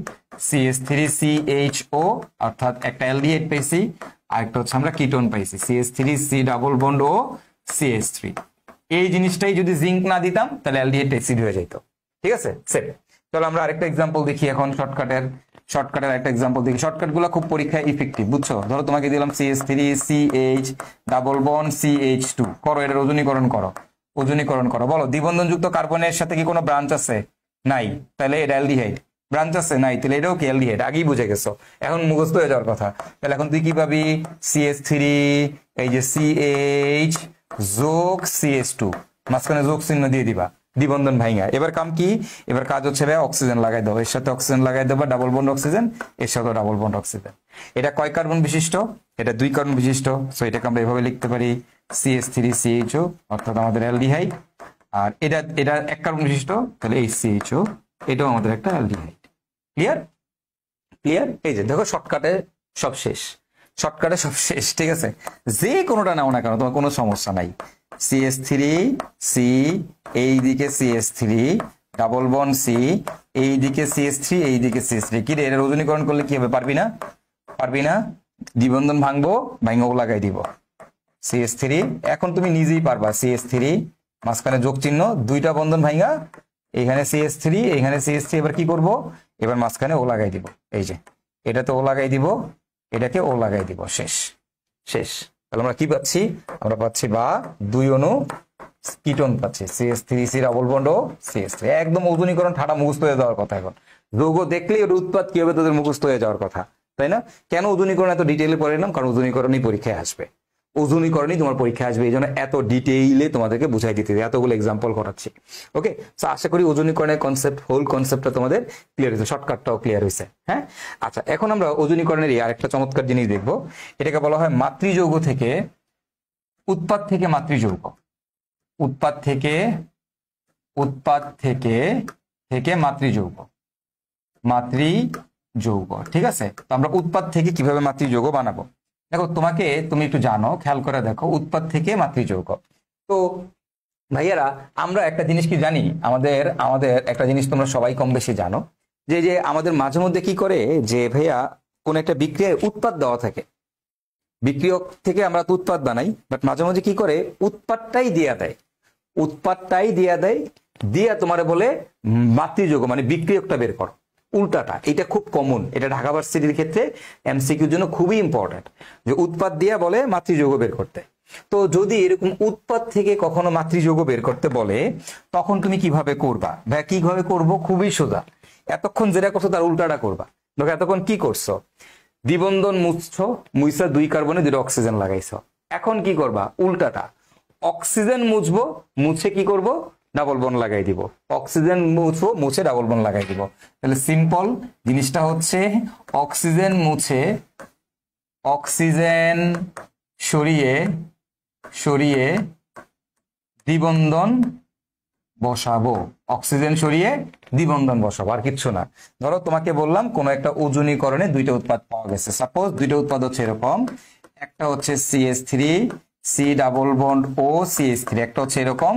CH3CHO, অর্থাৎ একটা অ্যালডিহাইড পাইছি, আর একটা হচ্ছে আমরা কিটোন পাইছি, CH3C ডাবল বন্ড ও CH3। এই জিনিসটাই যদি জিঙ্ক না দিতাম তাহলে অ্যালডিহাইড অ্যাসিড হয়ে যেত। ঠিক আছে, সেট। চলো আমরা আরেকটা এক্সাম্পল দেখি এখন, শর্টকাটের একটা এক্সাম্পল দেখি। শর্টকাট গুলো খুব পরীক্ষায় ইফেক্টিভ, বুঝছো? ধরো তোমাকে দিলাম CH3CH ডাবল বন্ড CH2, করো এটার ওজনীকরণ করো। বলো দ্বিবন্ধনযুক্ত কার্বনের সাথে কি কোনো ব্রাঞ্চ আছে? নাই, তাহলে এটা অ্যালডিহাইড। ব্রাঞ্চ আছে? নাই, তাহলে এটাও কি অ্যালডিহাইড, আগেই বুঝে গেছো, এখন মুখস্থ হয়ে যাওয়ার কথা। তাহলে এখন তুই কি পাবি, CH3 এই যে CH যোগ CH2, মাঝখানে যোগ চিহ্ন দিয়ে দিবা, দ্বিবন্ধন ভাঙা। এবার কাম কি, এবার কাজ হচ্ছে ভাই অক্সিজেন লাগাই দাও, এর সাথে অক্সিজেন লাগাই দেবা, ডাবল বন্ড অক্সিজেন, এর সাথে ডাবল বন্ড অক্সিজেন। এটা কয় কার্বন বিশিষ্ট? এটা 2 কার্বন বিশিষ্ট। সো এটাকে আমরা এভাবে লিখতে পারি, CH3CHO, অর্থাৎ আমাদের অ্যালডিহাইড। আর এটা 1 কার্বন বিশিষ্ট, তাহলে এই CHO, এটাও আমাদের একটা অ্যালডিহাইড। ক্লিয়ার? এই যে দেখো, শর্টকাটে সব শেষ। ঠিক আছে, যে কোনোটা নাও না কেন তোমার কোনো সমস্যা নাই। CH3C, এইদিকে CH3 ডাবল বন্ড C, এইদিকে CH3 এইদিকে CH3, কি রে, এর ওজনীকরণ করলে কি হবে, পারবি না? দ্বিবন্ধন ভাঙবো, ভাঙাও লাগাই দিব, CH3। এখন তুমি নিজেই পারবা, CH3 মাঝখানে যোগ চিহ্ন, দুইটা বন্ধন ভাঙা, এখানে CH3 এখানে CH3, এবার কি করব, এবার মাঝখানে ও লাগাই দিব, এই যে এটাতে ও লাগাই দিব, এটাকে ও লাগাই দিব, শেষ শেষ। তাহলে আমরা কি পাচ্ছি? আমরা পাচ্ছি বা 2 অণু কিটোন পাচ্ছি, CH3C ডাবল বন্ড ও CH3। একদম ওজনীকরণ ঠাটা মুখস্থ হয়ে যাওয়ার কথা। এখন যৌগ দেখলেই ওর উৎপাদ কি হবে তোদের মুখস্থ হয়ে যাওয়ার কথা, তাই না? কেন ওজনীকরণ এত ডিটেইলে পড়ে নিলাম? কারণ ওজনীকরণই পরীক্ষায় আসবে, ওজনীকরণই তোমার পরীক্ষায় আসবে, এই জন্য এত ডিটেইলে তোমাদেরকে বুঝাই দিতে এতগুলো এক্সাম্পল করাচ্ছি। ওকে, তো আশা করি ওজনীকরণের কনসেপ্ট, হোল কনসেপ্টটা তোমাদের ক্লিয়ার হয়েছে, শর্টকাটটাও ক্লিয়ার হয়েছে। হ্যাঁ, আচ্ছা, এখন আমরা ওজনীকরণের আরেকটা চমৎকার জিনিস দেখবো। এটাকে বলা হয় মাতৃযৌগ থেকে উৎপাদ থেকে মাতৃযৌগ, উৎপাদ থেকে মাতৃযৌগ, মাতৃযৌগ। ঠিক আছে, তো আমরা উৎপাদ থেকে কিভাবে মাতৃযৌগ বানাবো? দেখো, তুমি একটু জানো, খেয়াল করে দেখো, উৎপাদ থেকে মাতৃযৌগ। তো ভাইয়ারা, আমরা একটা জিনিস কি জানি, আমাদের একটা জিনিস তোমরা সবাই কম বেশি জানো, যে আমাদের মাঝে মধ্যে কি করে যে ভাইয়া কোন একটা বিক্রিয়ায় উৎপাদ দেওয়া থাকে, বিক্রিয়ক থেকে আমরা তো উৎপাদ বানাই, বাট মাঝে মাঝে কি করে উৎপাদটাই দিয়া দেয়, দিয়া তোমারে বলে মাতৃযৌগ মানে বিক্রিয়কটা বের করো। উল্টাটা, এটা খুব কমন, এটা ঢাকা ভার্সিটির ক্ষেত্রে এমসিকিউর জন্য খুবই ইম্পর্টেন্ট, যে উৎপাদ দিয়া বলে মাতৃযৌগ বের করতে। তো যদি এরকম উৎপাদ থেকে কখনো মাতৃযৌগ বের করতে বলে, তখন তুমি কিভাবে করবা? ভাই কিভাবে করবো? খুবই সোজা, এতক্ষণ যেটা করছো তার উল্টাটা করবা। দেখো, এতক্ষণ কি করছো? দ্বিবন্ধন মুইসা 2 কার্বনে 2 অক্সিজেন লাগাইছো। এখন কি করবা? উল্টাটা, অক্সিজেন মুছবো, মুছে কি করব? ডাবল বন্ড লাগাই দিব। অক্সিজেন মুছবো, মুছে ডাবল বন্ড লাগাই দিব। তাহলে সিম্পল জিনিসটা হচ্ছে অক্সিজেন মুছে, অক্সিজেন সরিয়ে দ্বিবন্ধন বসাবো, অক্সিজেন সরিয়ে দ্বিবন্ধন বসাবো, আর কিচ্ছু না। ধরো তোমাকে বললাম কোন একটা ওজনীকরণে 2টা উৎপাদ পাওয়া গেছে, সাপোজ 2টা উৎপাদ হচ্ছে এরকম, একটা হচ্ছে CH3 C ডাবল বন্ড ও CH3, একটা হচ্ছে এরকম,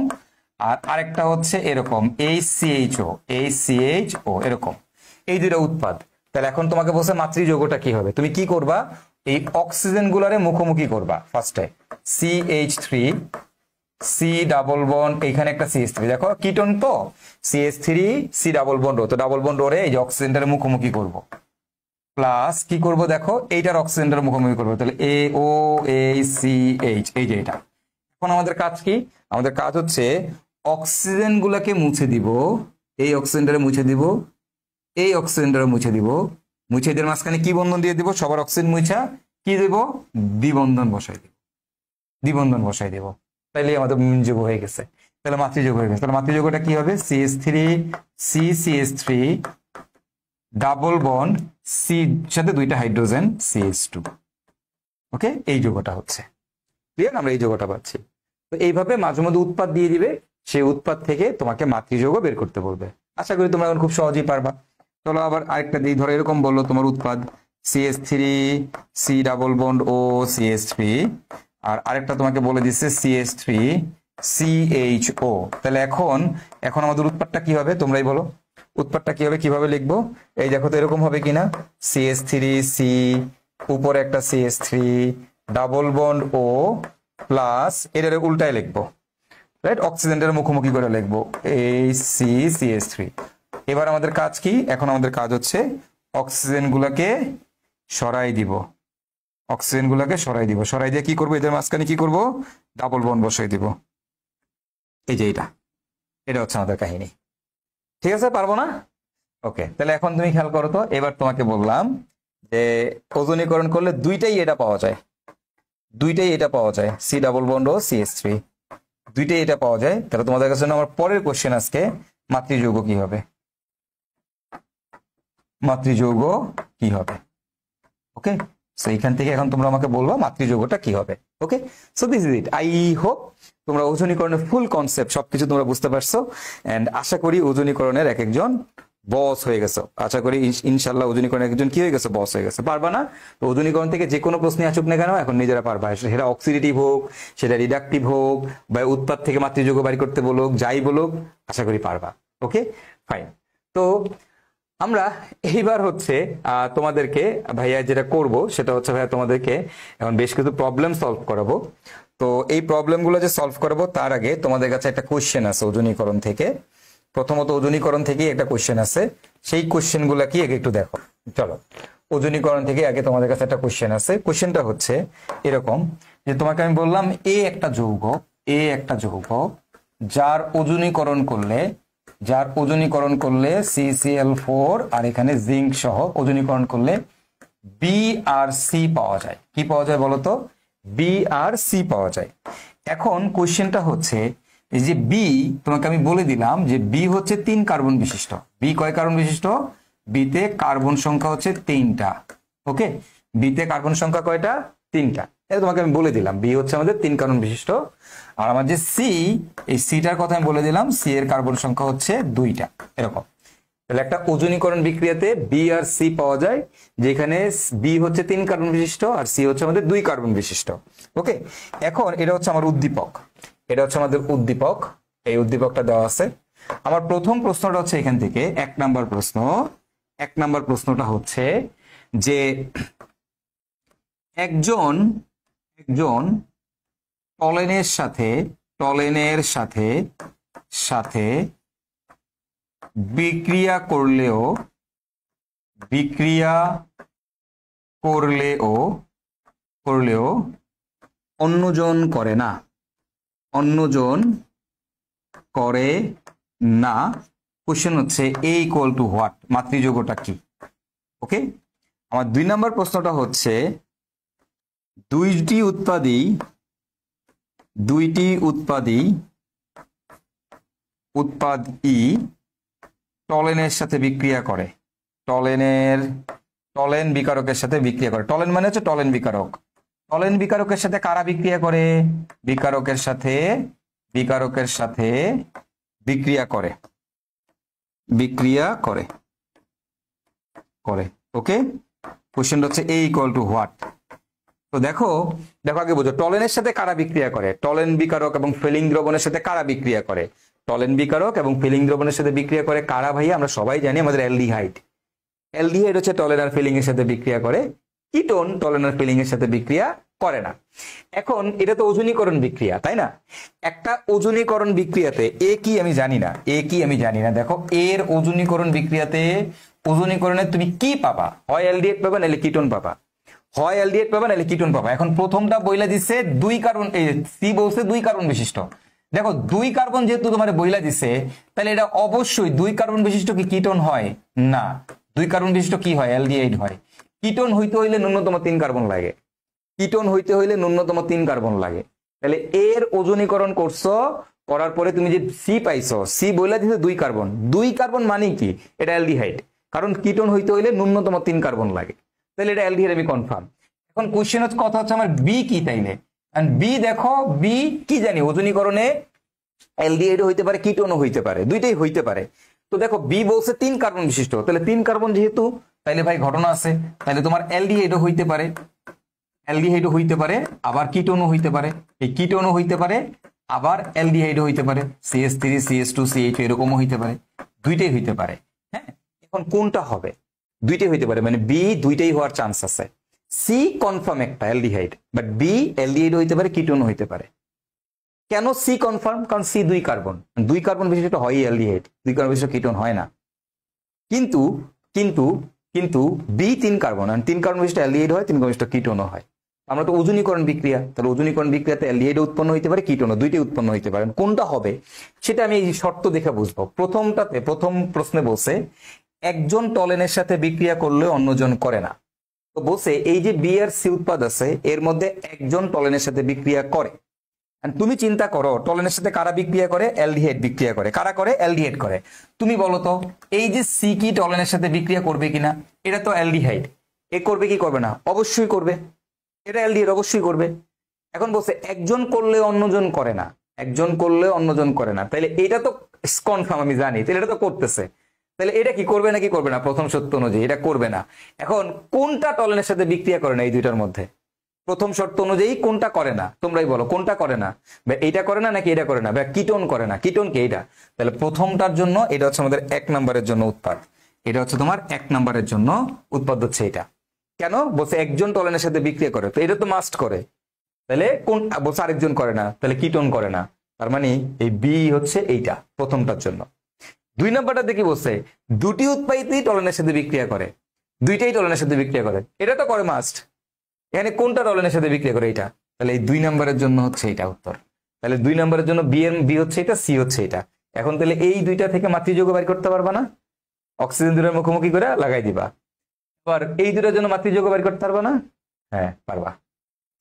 আর আরেকটা হচ্ছে এরকম HCHO এরকম, এই 2টা উৎপাদ। তাহলে এখন তোমাকে বলছে মাতৃযৌগটা কি হবে? তুমি কি করবা? এই অক্সিজেন গুলারে মুখোমুখি করবা। ফার্স্টে CH3 C ডাবল বন্ড, এখানে একটা CH3, দেখো কিটোন তো, CH3 C ডাবল বন্ড, তো ডাবল বন্ড ওরে এই যে অক্সিজেনটার মুখোমুখি করব, প্লাস কি করব? দেখো এইটার অক্সিজেনটার মুখোমুখি করবো, তাহলে AOHCH, এই যে এটা। এখন আমাদের কাজ কি? আমাদের কাজ হচ্ছে অক্সিজেন গুলাকে মুছে দিব, এই অক্সিজেনটারে মুছে দিব, এই অক্সিজেনটারে মুছে দিব, মুছে এদের মাঝখানে কি বন্ধন দিয়ে দিব? সবার অক্সিজেন মুছা কি দেব? দ্বিবন্ধন বসাই দেব, তাইলে আমাদের যৌগ হয়ে গেছে, তাহলে মাতৃযৌগ হয়ে গেছে। তাহলে মাতৃযৌগটা কি হবে? CH3 CCH3 double bond C সাথে 2টা হাইড্রোজেন CH2। ওকে, এই যৌগটা হচ্ছে ক্লিয়ার, আমরা এই যৌগটা পাচ্ছি। তো এইভাবে মাঝে মধ্যে উৎপাদ দিয়ে দিবে, সেই উৎপাদ থেকে তোমাকে মাতৃযৌগ বের করতে বলবে। আশা করি তোমরা এখন খুব সহজেই পারবা। চলো আবার আরেকটা দিই, ধরো এরকম বললো তোমার উৎপাদ CH3 C ডাবল বন্ড ও CH3, আর আরেকটা তোমাকে বলে দিচ্ছে CH3 CHO। তাহলে এখন আমাদের উৎপাদটা কি হবে? তোমরাই বলো উৎপাদটা কি হবে, কিভাবে লিখবো? এই দেখো তো এরকম হবে কিনা, CH3C উপরে একটা CH3 ডাবল বন্ড ও প্লাস এটার উল্টায় লিখবো, রাইট? অক্সিজেনটার মুখোমুখি করে লিখবো HCCH3। এবার আমাদের কাজ কি? এখন আমাদের কাজ হচ্ছে অক্সিজেন গুলাকে সরাই দিব, সরাই দিয়ে কি করবো? এদের মাঝখানে কি করব? ডাবল বন্ড বসাই দিব। এই যে এটা হচ্ছে আমাদের কাহিনী। ঠিক আছে, পারবো না? ওকে, তাহলে এখন তুমি খেয়াল করো তো, এবার তোমাকে বললাম যে ওজনীকরণ করলে 2টাই এটা পাওয়া যায়, C ডাবল বন্ড ও CH3, 2টাই এটা পাওয়া যায়। তাহলে তোমাদের কাছে আমার পরের কোশ্চেন আজকে, মাতৃযৌগ কি হবে? ওকে, সো এখান থেকে এখন তোমরা আমাকে বলবা মাতৃযৌগটা কি হবে। Okay, so this is it. I hope তোমরা ওজনীকরণের ফুল কনসেপ্ট সবকিছু তোমরা বুঝতে পারছো, এন্ড আশা করি ওজনীকরণের এক একজন বস হয়ে গেছো। আশা করি ইনশাল্লাহ ওজনীকরণের একজন কি হয়ে গেছে? বস হয়ে গেছে। পারবা না? তো ওজনীকরণ থেকে যে কোনো প্রশ্ন আসুক না কেন, এখন নিজেরা পারবা, সেটা অক্সিডেটিভ হোক, সেটা রিডাকটিভ হোক, বা উৎপাদ থেকে মাতৃযৌগ বাড়ি করতে বলুক, যাই বলুক, আশা করি পারবা। ওকে, ফাইন। তো আমরা এইবার হচ্ছে তোমাদেরকে ভাইয়া যেটা করব সেটা হচ্ছে ভাইয়া তোমাদেরকে এখন বেশ কিছু প্রবলেম সলভ করাবো। তো এই প্রবলেমগুলো যে সলভ করাবো তার আগে তোমাদের কাছে একটা কোশ্চেন আছে ওজনীকরণ থেকে। প্রথমত ওজনীকরণ থেকে একটা কোশ্চেন আছে, সেই কোশ্চেন গুলা কি একটু দেখো। চলো, ওজনীকরণ থেকে আগে তোমাদের কাছে একটা কোশ্চেন আছে। কোশ্চেনটা হচ্ছে এরকম যে তোমাকে আমি বললাম এ একটা যৌগ, যার ওজনীকরণ করলে CCl4 আর এখানে জিঙ্ক সহ ওজনীকরণ করলে বি আর সি পাওয়া যায়। কি পাওয়া যায় বলতো? বি আর সি পাওয়া যায়। এখন কোশ্চেনটা হচ্ছে এই যে বি, তোমাকে আমি বলে দিলাম যে বি হচ্ছে 3 কার্বন বিশিষ্ট। বি কয় কার্বন বিশিষ্ট? বিতে কার্বন সংখ্যা হচ্ছে 3টা। ওকে, বিতে কার্বন সংখ্যা কয়টা? 3টা। এটা তোমাকে আমি বলে দিলাম বি হচ্ছে আমাদের 3 কার্বন বিশিষ্ট। আর আমার যে সি, এই সিটার কথা আমি বলে দিলাম, সি এর কার্বন সংখ্যা হচ্ছে 2টা। এরকম তাহলে একটা ওজনীকরণ বিক্রিয়াতে বি আর সি পাওয়া যায়, যেখানে বি হচ্ছে 3 কার্বন বিশিষ্ট আর সি হচ্ছে আমাদের 2 কার্বন বিশিষ্ট। ওকে, এখন এটা হচ্ছে আমার উদ্দীপক, এটা হচ্ছে আমাদের উদ্দীপক। এই উদ্দীপকটা দেওয়া আছে। আমার প্রথম প্রশ্নটা হচ্ছে এখান থেকে 1 নাম্বার প্রশ্ন। 1 নাম্বার প্রশ্নটা হচ্ছে যে একজন টলেনের সাথে বিক্রিয়া করলেও অন্যজন করে না। কোশ্চেন হচ্ছে এ ইকুয়াল টু হোয়াট, মাতৃযোগটা কি? ওকে, আমার 2 নম্বর প্রশ্নটা হচ্ছে দুইটি উৎপাদী টলেনের সাথে বিক্রিয়া করে, টলেন বিকারকের সাথে বিক্রিয়া করে। টলেন মানে হচ্ছে টলেন বিকারক। টলেন বিকারকের সাথে কারা বিক্রিয়া করে? বিকারকের সাথে বিক্রিয়া করে। ওকে, কোশ্চেন হচ্ছে এ ইকুয়াল টু হোয়াট। তো দেখো আগে বুঝো, টলেনের সাথে কারা বিক্রিয়া করে? টলেন বিকারক এবং ফেলিং দ্রবণের সাথে কারা বিক্রিয়া করে? টলেন বিকারক এবং ফেলিং দ্রবণের সাথে বিক্রিয়া করে কারা ভাইয়া? আমরা সবাই জানি আমাদের অ্যালডিহাইড হচ্ছে টলেন আর ফেলিং এর সাথে বিক্রিয়া করে। কিটোন টলেন আর ফেলিং এর সাথে বিক্রিয়া করে না। এখন এটা তো ওজনীকরণ বিক্রিয়া, তাই না? একটা ওজনীকরণ বিক্রিয়াতে এ কি আমি জানি না। দেখো এর ওজনীকরণে তুমি কি পাবা? হয় অ্যালডিহাইড পাবা নাহলে কিটোন পাবা, এখন প্রথমটা বইলা দিচ্ছে 2 কার্বন, সি বলছে 2 কার্বন বিশিষ্ট। দেখো 2 কার্বন যেহেতু তোমার বইলা দিছে, তাহলে এটা অবশ্যই 2 কার্বন বিশিষ্ট কি কিটোন হয় না? 2 কার্বন বিশিষ্ট কি হয়? অ্যালডিহাইড হয়। কিটোন হইতে হইলে ন্যূনতম 3 কার্বন লাগে। তাহলে এর ওজনীকরণ করছো, করার পরে তুমি যে সি পাইছো, সি বইলা দিছে 2 কার্বন মানে কি? এটা অ্যালডিহাইড, কারণ কিটোন হইতে হইলে ন্যূনতম 3 কার্বন লাগে। তাহলে এটা অ্যালডিহাইড, আমি কনফার্ম। এখন কোশ্চেন হচ্ছে, কথা হচ্ছে আমার বি কি? তাইলে বি দেখো, বি কি জানি ওজনীকরণে অ্যালডিহাইডও হইতে পারে, কিটোনও হইতে পারে, দুইটাই হইতে পারে। তো দেখো বি বলছে 3 কার্বন বিশিষ্ট, তাহলে 3 কার্বন যেহেতু, তাইলে ভাই ঘটনা আছে, তাহলে তোমার অ্যালডিহাইডও হইতে পারে, আবার কিটোনও হইতে পারে। এই কিটোনও হইতে পারে, আবার অ্যালডিহাইডও হইতে পারে, CH3 CH2 CH এরকমও হইতে পারে, দুইটাই হইতে পারে। হ্যাঁ, এখন কোনটা হবে? দুইটাই হইতে পারে, মানে বি দুইটাই হওয়ার চান্স আছে। সি কনফার্ম একটা অ্যালডিহাইড, বাট বি অ্যালডিহাইড হইতে পারে, কিটোনও হইতে পারে। কেন সি কনফার্ম? কারণ সি 2 কার্বন বিশিষ্ট হয় অ্যালডিহাইড, 2 কার্বন বিশিষ্ট কিটোন হয় না। কিন্তু বি 3 কার্বন, আর 3 কার্বন বিশিষ্ট অ্যালডিহাইড হয়, 3 কার্বন বিশিষ্ট কিটোনও হয়। আমরা তো ওজনীকরণ বিক্রিয়া, তাহলে ওজনীকরণ বিক্রিয়াতে অ্যালডিহাইড উৎপন্ন হইতে পারে, কিটোনও, দুইটাই উৎপন্ন হইতে পারে। কোনটা হবে সেটা আমি এই শর্ত দেখে বুঝবো। প্রথম প্রশ্নে বলছে একজন টলেনের সাথে বিক্রিয়া করলে অন্যজন করে না। তো বলছে এই যে বি আর সি উৎপাদ আছে, এর মধ্যে একজন টলেনের সাথে বিক্রিয়া করে। তুমি চিন্তা করো, টলেনের সাথে কারা বিক্রিয়া করে? অ্যালডিহাইড বিক্রিয়া করে। কারা করে? অ্যালডিহাইড করে। তুমি বলো তো এই যে সি কি টলেনের সাথে বিক্রিয়া করবে কিনা? এটা তো অ্যালডিহাইড, এ করবে কি করবে না? অবশ্যই করবে, এটা অ্যালডিহাইড অবশ্যই করবে। এখন বলছে একজন করলে অন্যজন করে না, তাহলে এটা তো কনফার্ম, আমি জানি, তাহলে এটা তো করতেছে, তাহলে এটা কি করবে না? কি করবে না? প্রথম সত্য অনুযায়ী এটা করবে না। এখন কোনটা টলেনের সাথে বিক্রিয়া করে না এই দুইটার মধ্যে? প্রথম শর্ত অনুযায়ী কোনটা করে না? তোমরাই বলো কোনটা করে না? এইটা করে না নাকি এটা করে না? কিটোন করে না। কিটোন কি? এইটা। তাহলে প্রথমটার জন্য এটা হচ্ছে আমাদের 1 নম্বরের জন্য উৎপাদ। এটা হচ্ছে তোমার 1 নম্বরের জন্য উৎপাদ হচ্ছে এটা। কেন বলছে একজন টলেনের সাথে বিক্রিয়া করে? তো এটা তো মাস্ট করে। তাহলে কোন বলছে আরেকজন করে না, তাহলে কিটোন করে না। তার মানে এই বি হচ্ছে এইটা প্রথমটার জন্য। 2 নম্বরটা দেখি বলছে দুটি উৎপাদী টলেনের সাথে বিক্রিয়া করে। দুইটাই টলুয়েনের সাথে বিক্রিয়া করে, এটা তো করে মাস্ট। এখানে কোনটা টলুয়েনের সাথে বিক্রিয়া করে? এটা। তাহলে এই 2 নম্বরের জন্য হচ্ছে এটা উত্তর। তাহলে 2 নম্বরের জন্য বি হচ্ছে এটা, সি হচ্ছে এটা। এখন তাহলে এই দুইটা থেকে মাতৃযৌগ বের করতে পারবা না? অক্সিজেন দুটোর মুখোমুখি করে লাগাই দিবা। আবার এই দুটোর জন্য মাতৃযৌগ বের করতে পারবা না? হ্যাঁ পারবা।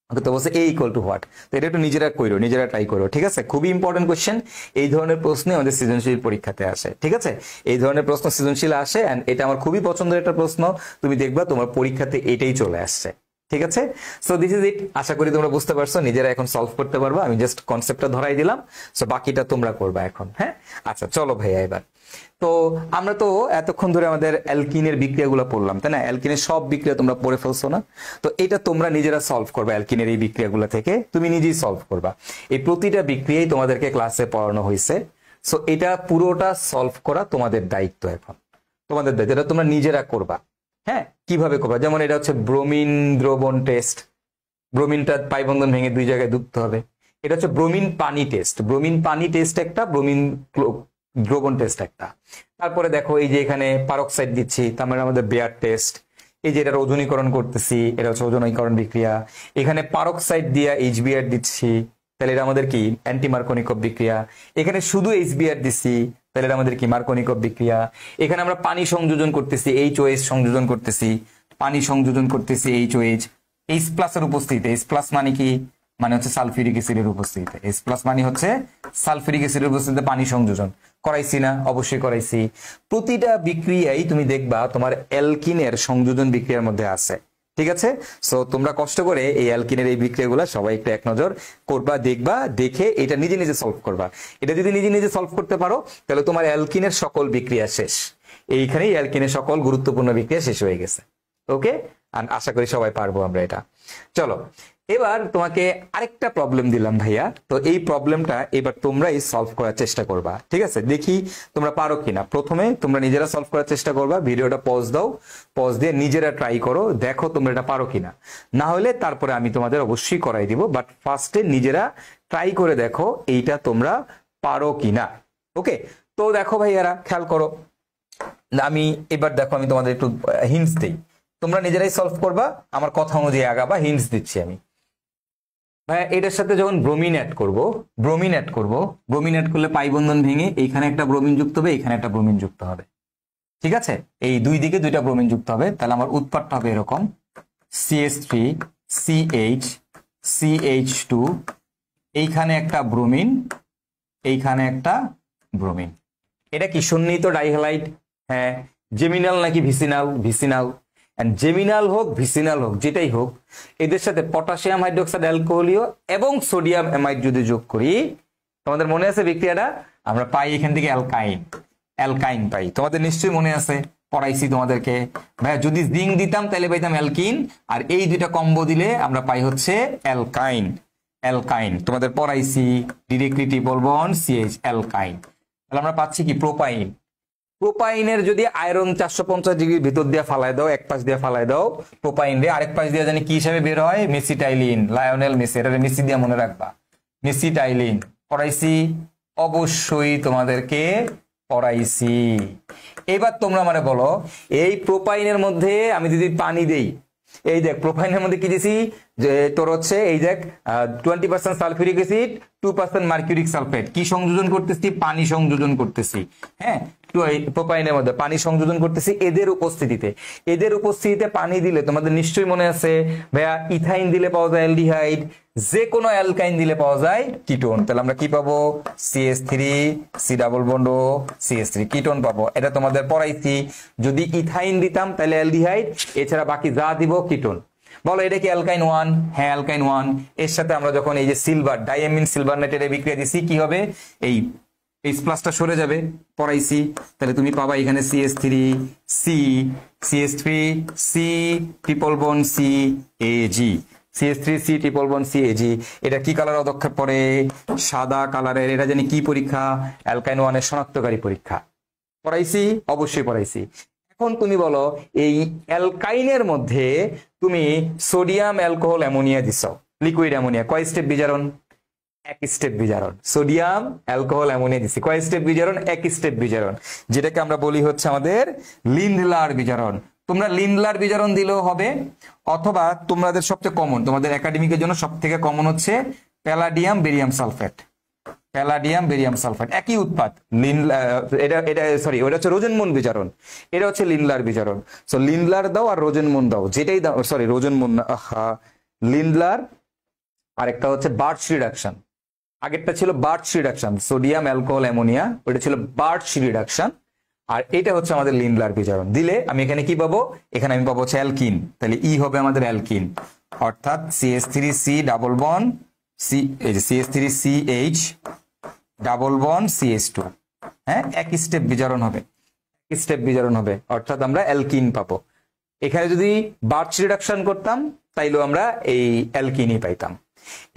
তো বলছে এ ইকুয়াল টু হোয়াট। তো এটা একটু নিজেরা কইরো, নিজেরা ট্রাই করো, ঠিক আছে? খুবই ইম্পর্টেন্ট কোয়েশ্চেন। এই ধরনের প্রশ্ন আমাদের সৃজনশীল পরীক্ষাতে আসে, ঠিক আছে? এই ধরনের প্রশ্ন সৃজনশীল আসে, এন্ড এটা আমার খুবই পছন্দের একটা প্রশ্ন। তুমি দেখবা তোমার পরীক্ষাতে এটাই চলে আসছে, ঠিক আছে? So this is it. আশা করি তোমরা বুঝতে পারছো, নিজেরা এখন সলভ করতে পারবা। আমি জাস্ট কনসেপ্টটা ধরাই দিলাম, সো বাকিটা তোমরা করবা এখন। হ্যাঁ আচ্ছা চলো ভাইয়া, এবার তো আমরা তো এতক্ষণ ধরে আমাদের অ্যালকিনের বিক্রিয়াগুলো পড়লাম, তাই না? অ্যালকিনের সব বিক্রিয়া তোমরা পড়ে ফেলছো না? তো এটা তোমরা নিজেরা সলভ করবা। অ্যালকিনের এই বিক্রিয়াগুলো থেকে তুমি নিজেই সলভ করবা। এই প্রতিটা বিক্রিয়াই তোমাদেরকে ক্লাসে পড়ানো হয়েছে। সো এটা পুরোটা সলভ করা তোমাদের দায়িত্ব এখন, তোমাদের দায়িত্ব। এটা তোমরা নিজেরা করবা। হ্যাঁ কিভাবে করবা? যেমন এটা হচ্ছে ব্রোমিন দ্রবণ টেস্ট। ব্রোমিনটা পাই বন্ধন ভেঙে 2 জায়গায় ডুবতে হবে। এটা হচ্ছে ব্রোমিন পানি টেস্ট। ব্রোমিন পানি টেস্ট একটা, ব্রোমিন দ্রবণ টেস্ট একটা। তারপরে দেখো এই যে এখানে পারক্সাইড দিচ্ছি, তার মানে আমাদের বেয়ার টেস্ট। এই যে এটার ওজনীকরণ করতেছি, এটা হচ্ছে ওজনীকরণ বিক্রিয়া। এখানে পারক্সাইড দিয়া এইচবিআর দিচ্ছি, তাহলে এটা আমাদের কি? অ্যান্টি মার্কোনিকভ বিক্রিয়া। এখানে শুধু এইচবিআর দিচ্ছি, তাহলে এটা আমাদের কি? মার্কোনিকভ বিক্রিয়া। এখানে আমরা পানি সংযোজন করতেছি, এইচওএইচ সংযোজন করতেছি, পানি সংযোজন করতেছি এইচওএইচ। এইচ প্লাস এর উপস্থিতিতে, এইচ প্লাস মানে কি? মানে হচ্ছে সালফিউরিক অ্যাসিডের উপস্থিতিতে। এইচ প্লাস মানে হচ্ছে সালফিউরিক অ্যাসিডের উপস্থিতিতে পানি সংযোজন করাইছি না? অবশ্যই করাইছি। প্রতিটা বিক্রিয়াই তুমি দেখবা তোমার অ্যালকিনের সংযোজন বিক্রিয়ার মধ্যে আছে, ঠিক আছে? সো তোমরা কষ্ট করে এই অ্যালকিনের এই বিক্রিয়াগুলো সবাই একটু এক নজর করবা, দেখবা, দেখে এটা নিজে নিজে সলভ করবা। এটা যদি নিজে নিজে সলভ করতে পারো তাহলে তোমার অ্যালকিনের সকল বিক্রিয়া শেষ। এইখানেই অ্যালকিনের সকল গুরুত্বপূর্ণ বিক্রিয়া শেষ হয়ে গেছে। ওকে, আশা করি সবাই পারবো আমরা এটা। চলো এবার তোমাকে আরেকটা প্রবলেম দিলাম ভাইয়া। তো এই প্রবলেমটা এবার তোমরাই সলভ করার চেষ্টা করবা, ঠিক আছে? দেখি তোমরা পারো কিনা। প্রথমে তোমরা নিজেরা সলভ করার চেষ্টা করবা, ভিডিওটা পজ দাও, পজ দিয়ে নিজেরা ট্রাই করো, দেখো তোমরা এটা পারো কিনা। না হলে তারপরে আমি তোমাদের অবশ্যই করাই দিব, বাট ফার্স্টে নিজেরা ট্রাই করে দেখো এইটা তোমরা পারো কিনা। ওকে, তো দেখো ভাইয়ারা খেয়াল করো, আমি এবার দেখো আমি তোমাদের একটু হিন্টস দিই, তোমরা নিজেরাই সলভ করবা, আমার কথা অনুযায়ী আগাবা। হিন্টস দিচ্ছি আমি ভাইয়া। এটার সাথে যখন ব্রোমিন অ্যাড করব, ব্রোমিন অ্যাড করলে পাই বন্ধন ভেঙে এইখানে একটা ব্রোমিন যুক্ত হবে, এখানে একটা ব্রোমিন যুক্ত হবে, ঠিক আছে? এই দুই দিকে দুইটা ব্রোমিন যুক্ত হবে। তাহলে আমার উৎপাদটা হবে এরকম, CH3 CH CH2, এইখানে একটা ব্রোমিন, এইখানে একটা ব্রোমিন। এটা কি সন্নিহিত ডাইহ্যালাইড? হ্যাঁ। জেমিনাল নাকি ভিসিনাল? ভিসিনাল। জেমিনাল হোক ভিসিনাল হোক যেটাই হোক, এদের সাথে পটাশিয়াম হাইড্রোক্সাইড অ্যালকোহলীয় এবং সোডিয়াম অ্যামাইড যদি যোগ করি, তোমাদের মনে আছে বিক্রিয়াটা? আমরা পাই এখান থেকে অ্যালকাইন, অ্যালকাইন পাই। তোমাদের নিশ্চয়ই মনে আছে, পড়াইছি তোমাদেরকে। ভাইয়া যদি জিঙ্ক দিতাম তাহলে পাইতাম অ্যালকিন, আর এই দুইটা কম্বো দিলে আমরা পাই হচ্ছে অ্যালকাইন। অ্যালকাইন তোমাদের পড়াইছি, directly triple bond CH, alkyne. তাহলে আমরা পাচ্ছি কি? প্রোপাইন। প্রোপাইনের যদি আয়রন 450 ডিগ্রির ভিতর দিয়ে ফালাই দাও, এক পাশ দিয়ে ফালাই দাও প্রোপাইন রে, আরেক পাশ দিয়ে জানি কি হিসাবে বের হয়? মেসিটাইলিন, লায়োনেল মেসি। এটা মেসি দিয়ে মনে রাখবা, মেসিটাইলিন। পড়াইছি, অবশ্যই তোমাদেরকে পড়াইছি। এবার তোমরা মানে বলো, এই প্রোপাইনের মধ্যে আমি যদি পানি দেই, এই দেখ প্রোপাইনের মধ্যে কি দিছি? যে তোর হচ্ছে এই দেখ 20% সালফিউরিক অ্যাসিড, 2% মার্কিউরিক সালফেট। কি সংযোজন করতেছি? পানি সংযোজন করতেছি। হ্যাঁ, প্রোপাইনের মধ্যে পানি সংযোজন করতেছি এদের উপস্থিতিতে। এদের উপস্থিতিতে পানি দিলে তোমাদের নিশ্চয়ই মনে আছে ভাইয়া, ইথাইন দিলে পাওয়া যায় অ্যালডিহাইড, যে কোনো অ্যালকাইন দিলে পাওয়া যায় কিটোন। তাহলে আমরা কি পাবো? CH3 C double bond O CH3 ketone পাবো। এটা তোমাদের পড়াইছি। যদি ইথাইন দিতাম তাহলে অ্যালডিহাইড, এছাড়া বাকি যা দিব কিটোন। বলো এটা কি অ্যালকাইন 1? হ্যাঁ অ্যালকাইন 1। এর সাথে আমরা যখন এই যে সিলভার, ডাইঅ্যামিন সিলভারনেটের বিক্রিয়া দিছি, কি হবে? এই H প্লাসটা সরে যাবে, পড়াইছি। তাহলে তুমি পাবা এখানে CH3 C, CH3 C triple bond C AG, CH3 C triple bond C AG। এটা কি কালার পদক্ষেপ পড়ে? সাদা কালারের। এটা জানি কি পরীক্ষা? অ্যালকাইন 1 এর শনাক্তকারী পরীক্ষা। পড়াইছি, অবশ্যই পড়াইছি। এখন তুমি বলো, এই অ্যালকাইনের মধ্যে তুমি সোডিয়াম অ্যালকোহল অ্যামোনিয়া দিছো, লিকুইড অ্যামোনিয়া, কয় স্টেপ বিজারণ? এক স্টেপ বিজারণ। সোডিয়াম অ্যালকোহল অ্যামোনিয়া দিছি, কয় স্টেপ বিজারণ? এক স্টেপ বিজারণ, যেটাকে আমরা বলি হচ্ছে আমাদের লিন্ডলার বিজারণ। তোমরা লিন্ডলার বিজারণ দিলেও হবে, অথবা তোমাদের সবচেয়ে কমন, তোমাদের একাডেমিকের জন্য সব থেকে কমন হচ্ছে palladium barium sulphate. Palladium barium sulphate একই উৎপাদ। এটা এটা সরি, ওটা হচ্ছে রোজেনমুন বিজারণ, এটা হচ্ছে লিন্ডলার বিজারণ। সো লিন্ডলার দাও আর রোজেনমুন দাও, যেটাই দাও, সরি রোজেনমুন না, লিন্ডলার, আরেকটা হচ্ছে বার্চ রিডাকশন। আগেরটা ছিল birch reduction, sodium alcohol ammonia, ওটা ছিল বার্চ রিডাকশন। আর এটা হচ্ছে আমাদের লিন্ডলার বিজারণ। দিলে আমি এখানে কি পাবো, এখানে আমি পাবো হচ্ছে অ্যালকিন, তাহলে ই হবে আমাদের অ্যালকিন, অর্থাৎ CH3C ডাবল বন্ড সি, এই যে CH3CH ডাবল বন্ড CH2, হ্যাঁ একই স্টেপ বিজারণ হবে, একই স্টেপ বিজারণ হবে, অর্থাৎ আমরা অ্যালকিন পাবো। এখানে যদি বার্চ রিডাকশন করতাম তাইলেও আমরা এই অ্যালকিনই পাইতাম।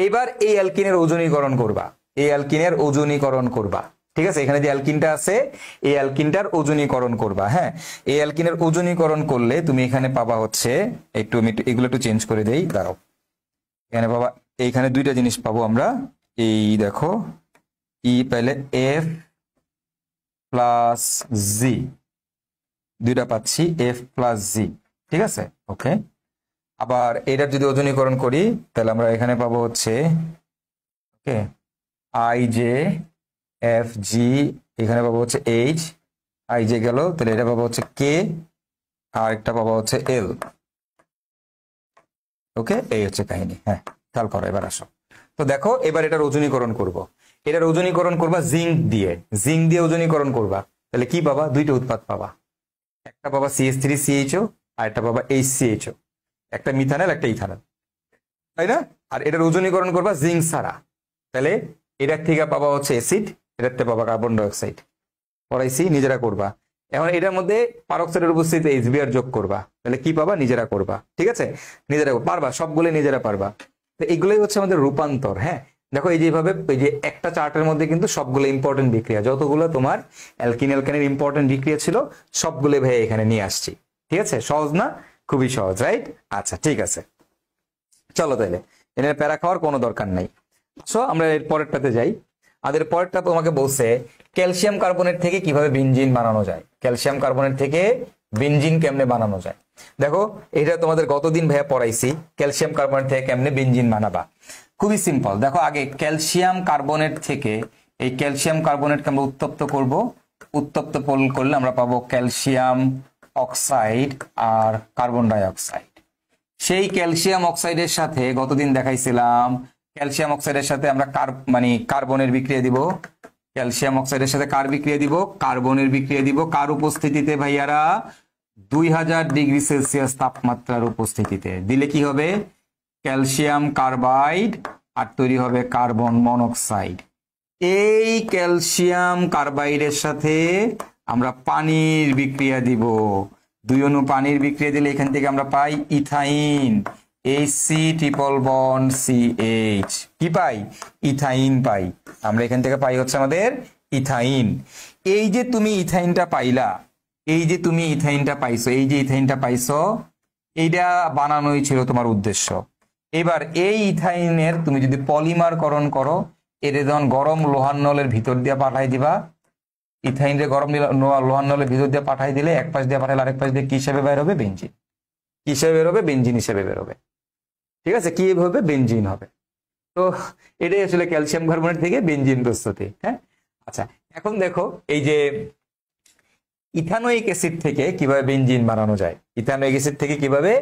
এবার এই অ্যালকিনের ওজনীকরণ করবা, এই অ্যালকিনের ওজনীকরণ করবা, ঠিক আছে? এখানে যে অ্যালকিনটা আছে এই অ্যালকিনটার ওজনীকরণ করবা। হ্যাঁ, এই অ্যালকিনের ওজনীকরণ করলে তুমি এখানে পাবা হচ্ছে, একটু আমি এগুলো একটু চেঞ্জ করে দেই, দাঁড়াও। এখানে পাবা, এইখানে দুইটা জিনিস পাবো আমরা, এই দেখো ই পাইলে F প্লাস জি, দুইটা পাচ্ছি F প্লাস জি, ঠিক আছে? ওকে, আবার এটার যদি ওজনীকরণ করি তাহলে আমরা এখানে পাবো হচ্ছে ওকে IJFG, এখানে পাবো হচ্ছে H, IJ গেল, তাহলে এটা পাবো হচ্ছে K, আর একটা পাবো হচ্ছে L। ওকে, এই হচ্ছে কাহিনী। হ্যাঁ, খেয়াল করো, এবার আসো। তো দেখো এবার এটার ওজনীকরণ করব, এটার ওজনীকরণ করবা জিঙ্ক দিয়ে, জিঙ্ক দিয়ে ওজনীকরণ করবা, তাহলে কি পাবা, দুইটা উৎপাদ পাবা, একটা পাবা CH3CHO আর একটা পাবা HCHO, একটা মিথানল একটা ইথানল, তাই না? আর এটার ওজনীকরণ করবা জিঙ্ক ছাড়া, তাহলে এটার থেকে পাবা হচ্ছে অ্যাসিড, এটার থেকে পাবা কার্বন ডাইঅক্সাইড। পড়াইছি, নিজেরা করবা। এখন এটার মধ্যে পারক্সাইডের উপস্থিতিতে HBr যোগ করবা, তাহলে কি পাবা, নিজেরা করবা, ঠিক আছে? নিজেরা পারবা, সবগুলো নিজেরা পারবা। তো এগুলোই হচ্ছে আমাদের রূপান্তর। হ্যাঁ, দেখো এই যেভাবে, এই যে একটা চার্টের মধ্যে কিন্তু সবগুলো ইম্পর্টেন্ট বিক্রিয়া, যতগুলো তোমার অ্যালকিন অ্যালকানের ইম্পর্টেন্ট বিক্রিয়া ছিল সবগুলো ভাই এখানে নিয়ে আসছি, ঠিক আছে? সহজ না? খুবই সহজ, রাইট? আচ্ছা, ঠিক আছে, চলো তাহলে এর প্যারা খাওয়ার কোনো দরকার নাই। সো আমরা এর পরেরটাতে যাই। আর এর পরেরটা তোমাকে বলছে ক্যালসিয়াম কার্বনেট থেকে কিভাবে বেনজিন বানানো যায়, ক্যালসিয়াম কার্বনেট থেকে বেনজিন কেমনে বানানো যায়। দেখো এটা তোমাদের গতদিন ভাইয়া পড়াইছি, ক্যালসিয়াম কার্বনেট থেকে কেমনে বেনজিন বানাবা। খুবই সিম্পল। দেখো আগে ক্যালসিয়াম কার্বনেট থেকে, এই ক্যালসিয়াম কার্বনেটকে আমরা উত্তপ্ত করব, উত্তপ্ত করলে আমরা পাবো ক্যালসিয়াম অক্সাইড আর কার্বন ডাই অক্সাইড। সেই ক্যালসিয়াম অক্সাইডের সাথে গতদিন দেখাইছিলাম, ক্যালসিয়াম অক্সাইডের সাথে আমরা কার্বনের বিক্রিয়া দিব, ক্যালসিয়াম অক্সাইডের সাথে কার বিক্রিয়া দিব, কার্বনের বিক্রিয়া দিব। কার উপস্থিতিতে ভাইয়ারা? 2000 ডিগ্রি সেলসিয়াস তাপমাত্রার উপস্থিতিতে। দিলে কি হবে, ক্যালসিয়াম কার্বাইড আর তৈরি হবে কার্বন মনোক্সাইড। এই ক্যালসিয়াম কার্বাইডের সাথে আমরা পানির বিক্রিয়া দিব, 2 অণু পানির বিক্রিয়া দিলে এখান থেকে আমরা পাই ethyne, HC triple bond CH, কি পাই, ইথাইন পাই। আমরা এখান থেকে পাই হচ্ছে আমাদের ইথাইন। এই যে তুমি ইথাইনটা পাইলা, এই যে তুমি ইথাইনটা পাইছো, এই যে ইথাইনটা পাইছো, এইটা বানানোই ছিল তোমার উদ্দেশ্য। এবার এই ইথাইনের তুমি যদি পলিমারকরণ করো, এটা যখন গরম লোহার নলের ভিতর দিয়ে পাঠাই দিবা, ইথাইনরে গরম লোহার নলের ভিতর দিয়ে পাঠাই দিলে এক পাশ দিয়ে পাঠাইলে আরেক পাশ দিয়ে কি হিসেবে বের হবে, বেনজিন। কি হিসেবে বের হবে, বেনজিন হিসেবে বের হবে, ঠিক আছে? কি হবে, বেনজিন হবে। তো এটাই আসলে ক্যালসিয়াম কার্বনেট থেকে বেনজিন প্রস্তুতি। হ্যাঁ, আচ্ছা এখন দেখো এই যে ইথানোয়িক অ্যাসিড থেকে কিভাবে বেনজিন বানানো যায়, ইথানোয়িক অ্যাসিড থেকে কিভাবে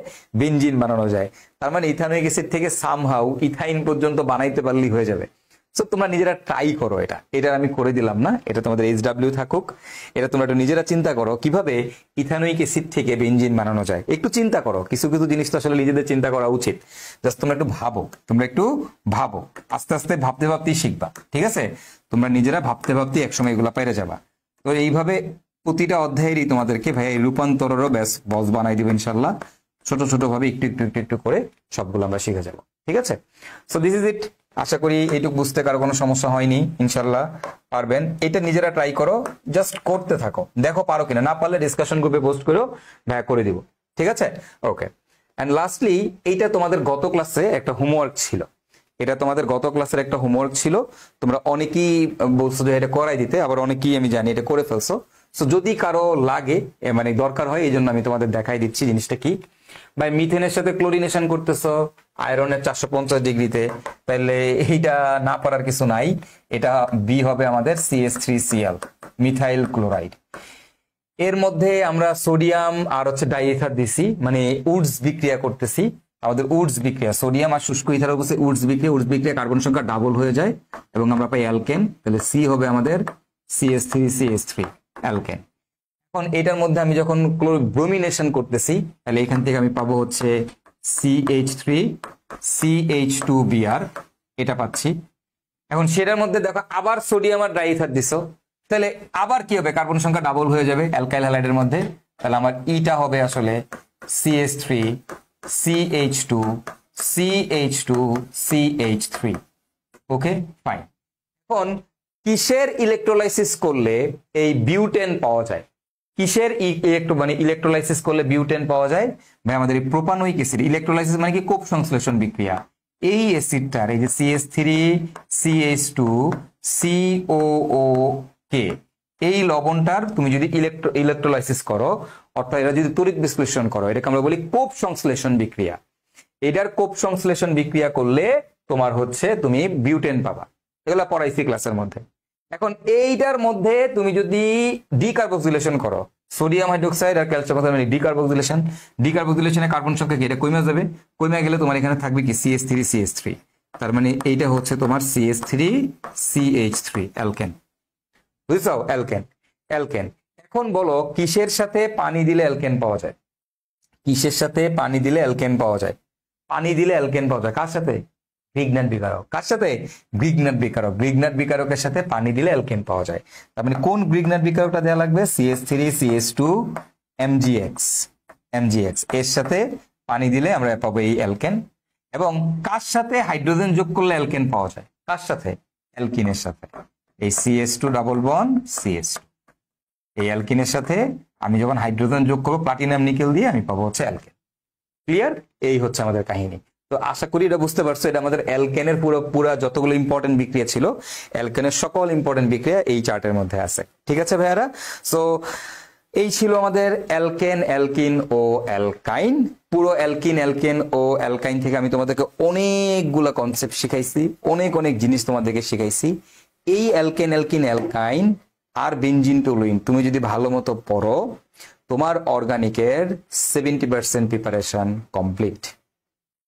বেনজিন বানানো যায়। তার মানে ইথানোয়িক অ্যাসিড থেকে সামহাউ ইথাইন পর্যন্ত বানাইতে পারলেই হয়ে যাবে। সো তোমরা নিজেরা ট্রাই করো, এটা আমি করে দিলাম না, এটা তোমাদের HW থাকুক। এটা তোমরা একটু নিজেরা চিন্তা করো কিভাবে ইথানোয়িক অ্যাসিড থেকে বেনজিন বানানো যায়। একটু চিন্তা করো, কিছু কিছু জিনিস তো আসলে নিজেদের চিন্তা করা উচিত। জাস্ট তোমরা একটু ভাবো, তোমরা একটু ভাবো, আস্তে আস্তে ভাবতে ভাবতেই শিখবা, ঠিক আছে? তোমরা নিজেরা ভাবতে ভাবতেই একসময় এগুলা পেরে যাবা। তো এইভাবে প্রতিটা অধ্যায়েরই তোমাদেরকে ভাই রূপান্তরেরও বস বানাই দিব ইনশাল্লাহ। ছোট ছোট ভাবে একটু একটু একটু একটু করে সবগুলো আমরা শিখে যাব, ঠিক আছে? So this is it. আশা করি এইটুকু বুঝতে কারো কোনো সমস্যা হয়নি, ইনশাল্লাহ পারবেন। এটা নিজেরা ট্রাই করো, জাস্ট করতে থাকো, দেখো পারো কিনা। না পারলে ডিসকাশন গ্রুপে পোস্ট করো, ভাইয়া করে দিব, ঠিক আছে? ওকে। এন্ড লাস্টলি এইটা তোমাদের গত ক্লাসে একটা হোমওয়ার্ক ছিল, এটা তোমাদের গত ক্লাসের একটা হোমওয়ার্ক ছিল। তোমরা অনেকেই বলছো যে এটা করাই দিতে, আবার অনেকেই আমি জানি এটা করে ফেলছো। সো যদি কারো লাগে মানে দরকার হয় এই জন্য আমি তোমাদের দেখাই দিচ্ছি জিনিসটা কি। ভাই মিথেনের সাথে ক্লোরিনেশন করতেছো আয়রনের 450 ডিগ্রিতে, তাহলে এইটা না পারার কিছু নাই, এটা বি হবে আমাদের CH3Cl মিথাইল ক্লোরাইড। এর মধ্যে আমরা সোডিয়াম আর হচ্ছে ডাইইথার দিছি, মানে উডস বিক্রিয়া করতেছি, আমাদের উডস বিক্রিয়া সোডিয়াম আর শুষ্ক ইথার উপরে উডস বিক্রিয়া কার্বন সংখ্যা ডাবল হয়ে যায় এবং আমরা পাই অ্যালকেন, তাহলে সি হবে আমাদের CH3CH3 অ্যালকেন। এখন এটার মধ্যে আমি যখন ব্রোমিনেশন করতেছি তাহলে এখান থেকে আমি পাবো হচ্ছে CH3CH2Br, এটা পাচ্ছি। এখন সেটার মধ্যে দেখো আবার সোডিয়াম আর ডাইইথার দিছো, তাহলে আবার কি হবে, কার্বন সংখ্যা ডাবল হয়ে যাবে অ্যালকাইল হ্যালাইডের মধ্যে, তাহলে আমার ইটা হবে আসলে CH3CH2CH2CH3। Okay fine. এখন কিসের ইলেকট্রোলাইসিস করলে এই বিউটেন পাওয়া যায়, কিসের ইলেকট্রোলাইসিস করলে বিউটেন পাওয়া যায়? ভাই আমাদের এই প্রোপানোইক অ্যাসিড, ইলেকট্রোলাইসিস মানে কি, কোপ সংশ্লেষণ বিক্রিয়া, এই অ্যাসিডটার এই যে CH3CH2COOK এই লবণটার তুমি যদি ইলেকট্রোলাইসিস করো, অর্থাৎ এটা যদি তড়িৎ বিশ্লেষণ করো, এটাকে আমরা বলি কোপ সংশ্লেষণ বিক্রিয়া। এটার কোপ সংশ্লেষণ বিক্রিয়া করলে তোমার হচ্ছে তুমি বিউটেন পাবা, এগুলা পড়াইছি ক্লাসের মধ্যে। এখন এইটার মধ্যে তুমি যদি ডিকার্বক্সিলেশন করো, সোডিয়াম হাইড্রোক্সাইড আর ক্যালসিয়াম মানে ডিকার্বক্সিলেশনে কার্বন সংখ্যা কি এটা কমে যাবে, কমে গেলে তোমার এখানে থাকবে কি CH3CH3, তার মানে এইটা হচ্ছে তোমার CH3CH3 অ্যালকেন, বুঝছো? Alkane alkane. এখন বলো কিসের সাথে পানি দিলে অ্যালকেন পাওয়া যায়, কিসের সাথে পানি দিলে অ্যালকেন পাওয়া যায়? পানি দিলে অ্যালকেন পাওয়া যায় কার সাথে? গ্রিগনাট বিকারক। কার সাথে? গ্রিগনাট বিকারক। গ্রিগনাট বিকারকের সাথে পানি দিলে অ্যালকেন পাওয়া যায়। তার মানে কোন গ্রিগনাট বিকারকটা দেওয়া লাগবে? CH3CH2MgX এর সাথে পানি দিলে আমরা পাবো এই অ্যালকেন। এবং কার সাথে হাইড্রোজেন যোগ করলে অ্যালকেন পাওয়া যায়? কার সাথে? অ্যালকিনের সাথে। এই CH2 ডাবল বন্ড CH2, এই অ্যালকিনের সাথে আমি যখন হাইড্রোজেন যোগ করবো প্লাটিনাম নিকেল দিয়ে আমি পাবো হচ্ছে অ্যালকেন। ক্লিয়ার? এই হচ্ছে আমাদের কাহিনী। তো আশা করি এটা বুঝতে পারছো, এটা আমাদের অ্যালকেনের পুরা যতগুলো ইম্পর্টেন্ট বিক্রিয়া ছিল, অ্যালকেনের সকল ইম্পর্টেন্ট বিক্রিয়া এই চার্টের মধ্যে আছে। ঠিক আছে ভাইয়ারা? সো এই ছিল আমাদের অ্যালকেন, অ্যালকিন ও অ্যালকাইন। পুরো অ্যালকিন, অ্যালকেন ও অ্যালকাইন থেকে আমি তোমাদেরকে অনেকগুলা কনসেপ্ট শিখাইছি, অনেক জিনিস তোমাদেরকে শিখাইছি। এই অ্যালকেন, অ্যালকিন, অ্যালকাইন আর বেনজিন টলুইন তুমি যদি ভালো মতো পড়ো, তোমার অর্গানিকের 70% প্রিপারেশন কমপ্লিট,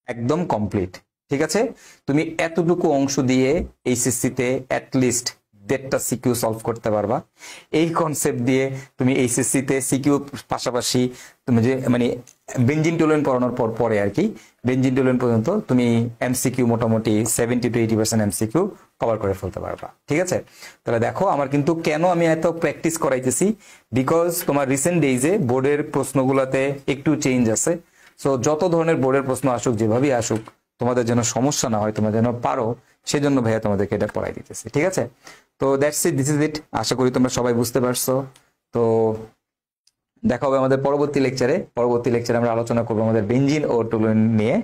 একদম কমপ্লিট। ঠিক আছে? তুমি এতটুকু অংশ দিয়ে এইচএসসিতে অ্যাটলিস্ট 1.5টা সিকিউ সলভ করতে পারবা। এই কনসেপ্ট দিয়ে তুমি এইচএসসিতে সিকিউ পাশাপাশি তুমি যে মানে বেনজিন টলুইন পড়ানোর পরে আর কি, বেনজিন টলুইন পর্যন্ত তুমি এমসিকিউ মোটামুটি 70 to 80% এমসিকিউ কভার করে ফেলতে পারবা। ঠিক আছে? তাহলে দেখো আমার কিন্তু কেন আমি এত প্র্যাকটিস করাইতেছি, বিকজ তোমার রিসেন্ট ডেইজে বোর্ডের প্রশ্নগুলোতে একটু চেঞ্জ আছে। সো যত ধরনের বোর্ডের প্রশ্ন আসুক, যেভাবেই আসুক, তোমাদের যেন সমস্যা না হয়, তোমরা যেন পারো, সেজন্য ভাইয়া তোমাদেরকে এটা পড়াই দিতেছি। ঠিক আছে? তো that's it, this is it. আশা করি তোমরা সবাই বুঝতে পারছো। তো দেখা হবে আমাদের পরবর্তী লেকচারে। আমরা আলোচনা করবো আমাদের বেনজিন ও টলুইন নিয়ে।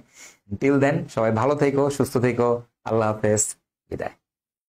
টিল দেন সবাই ভালো থেকো, সুস্থ থেকো। আল্লাহ হাফেজ, বিদায়।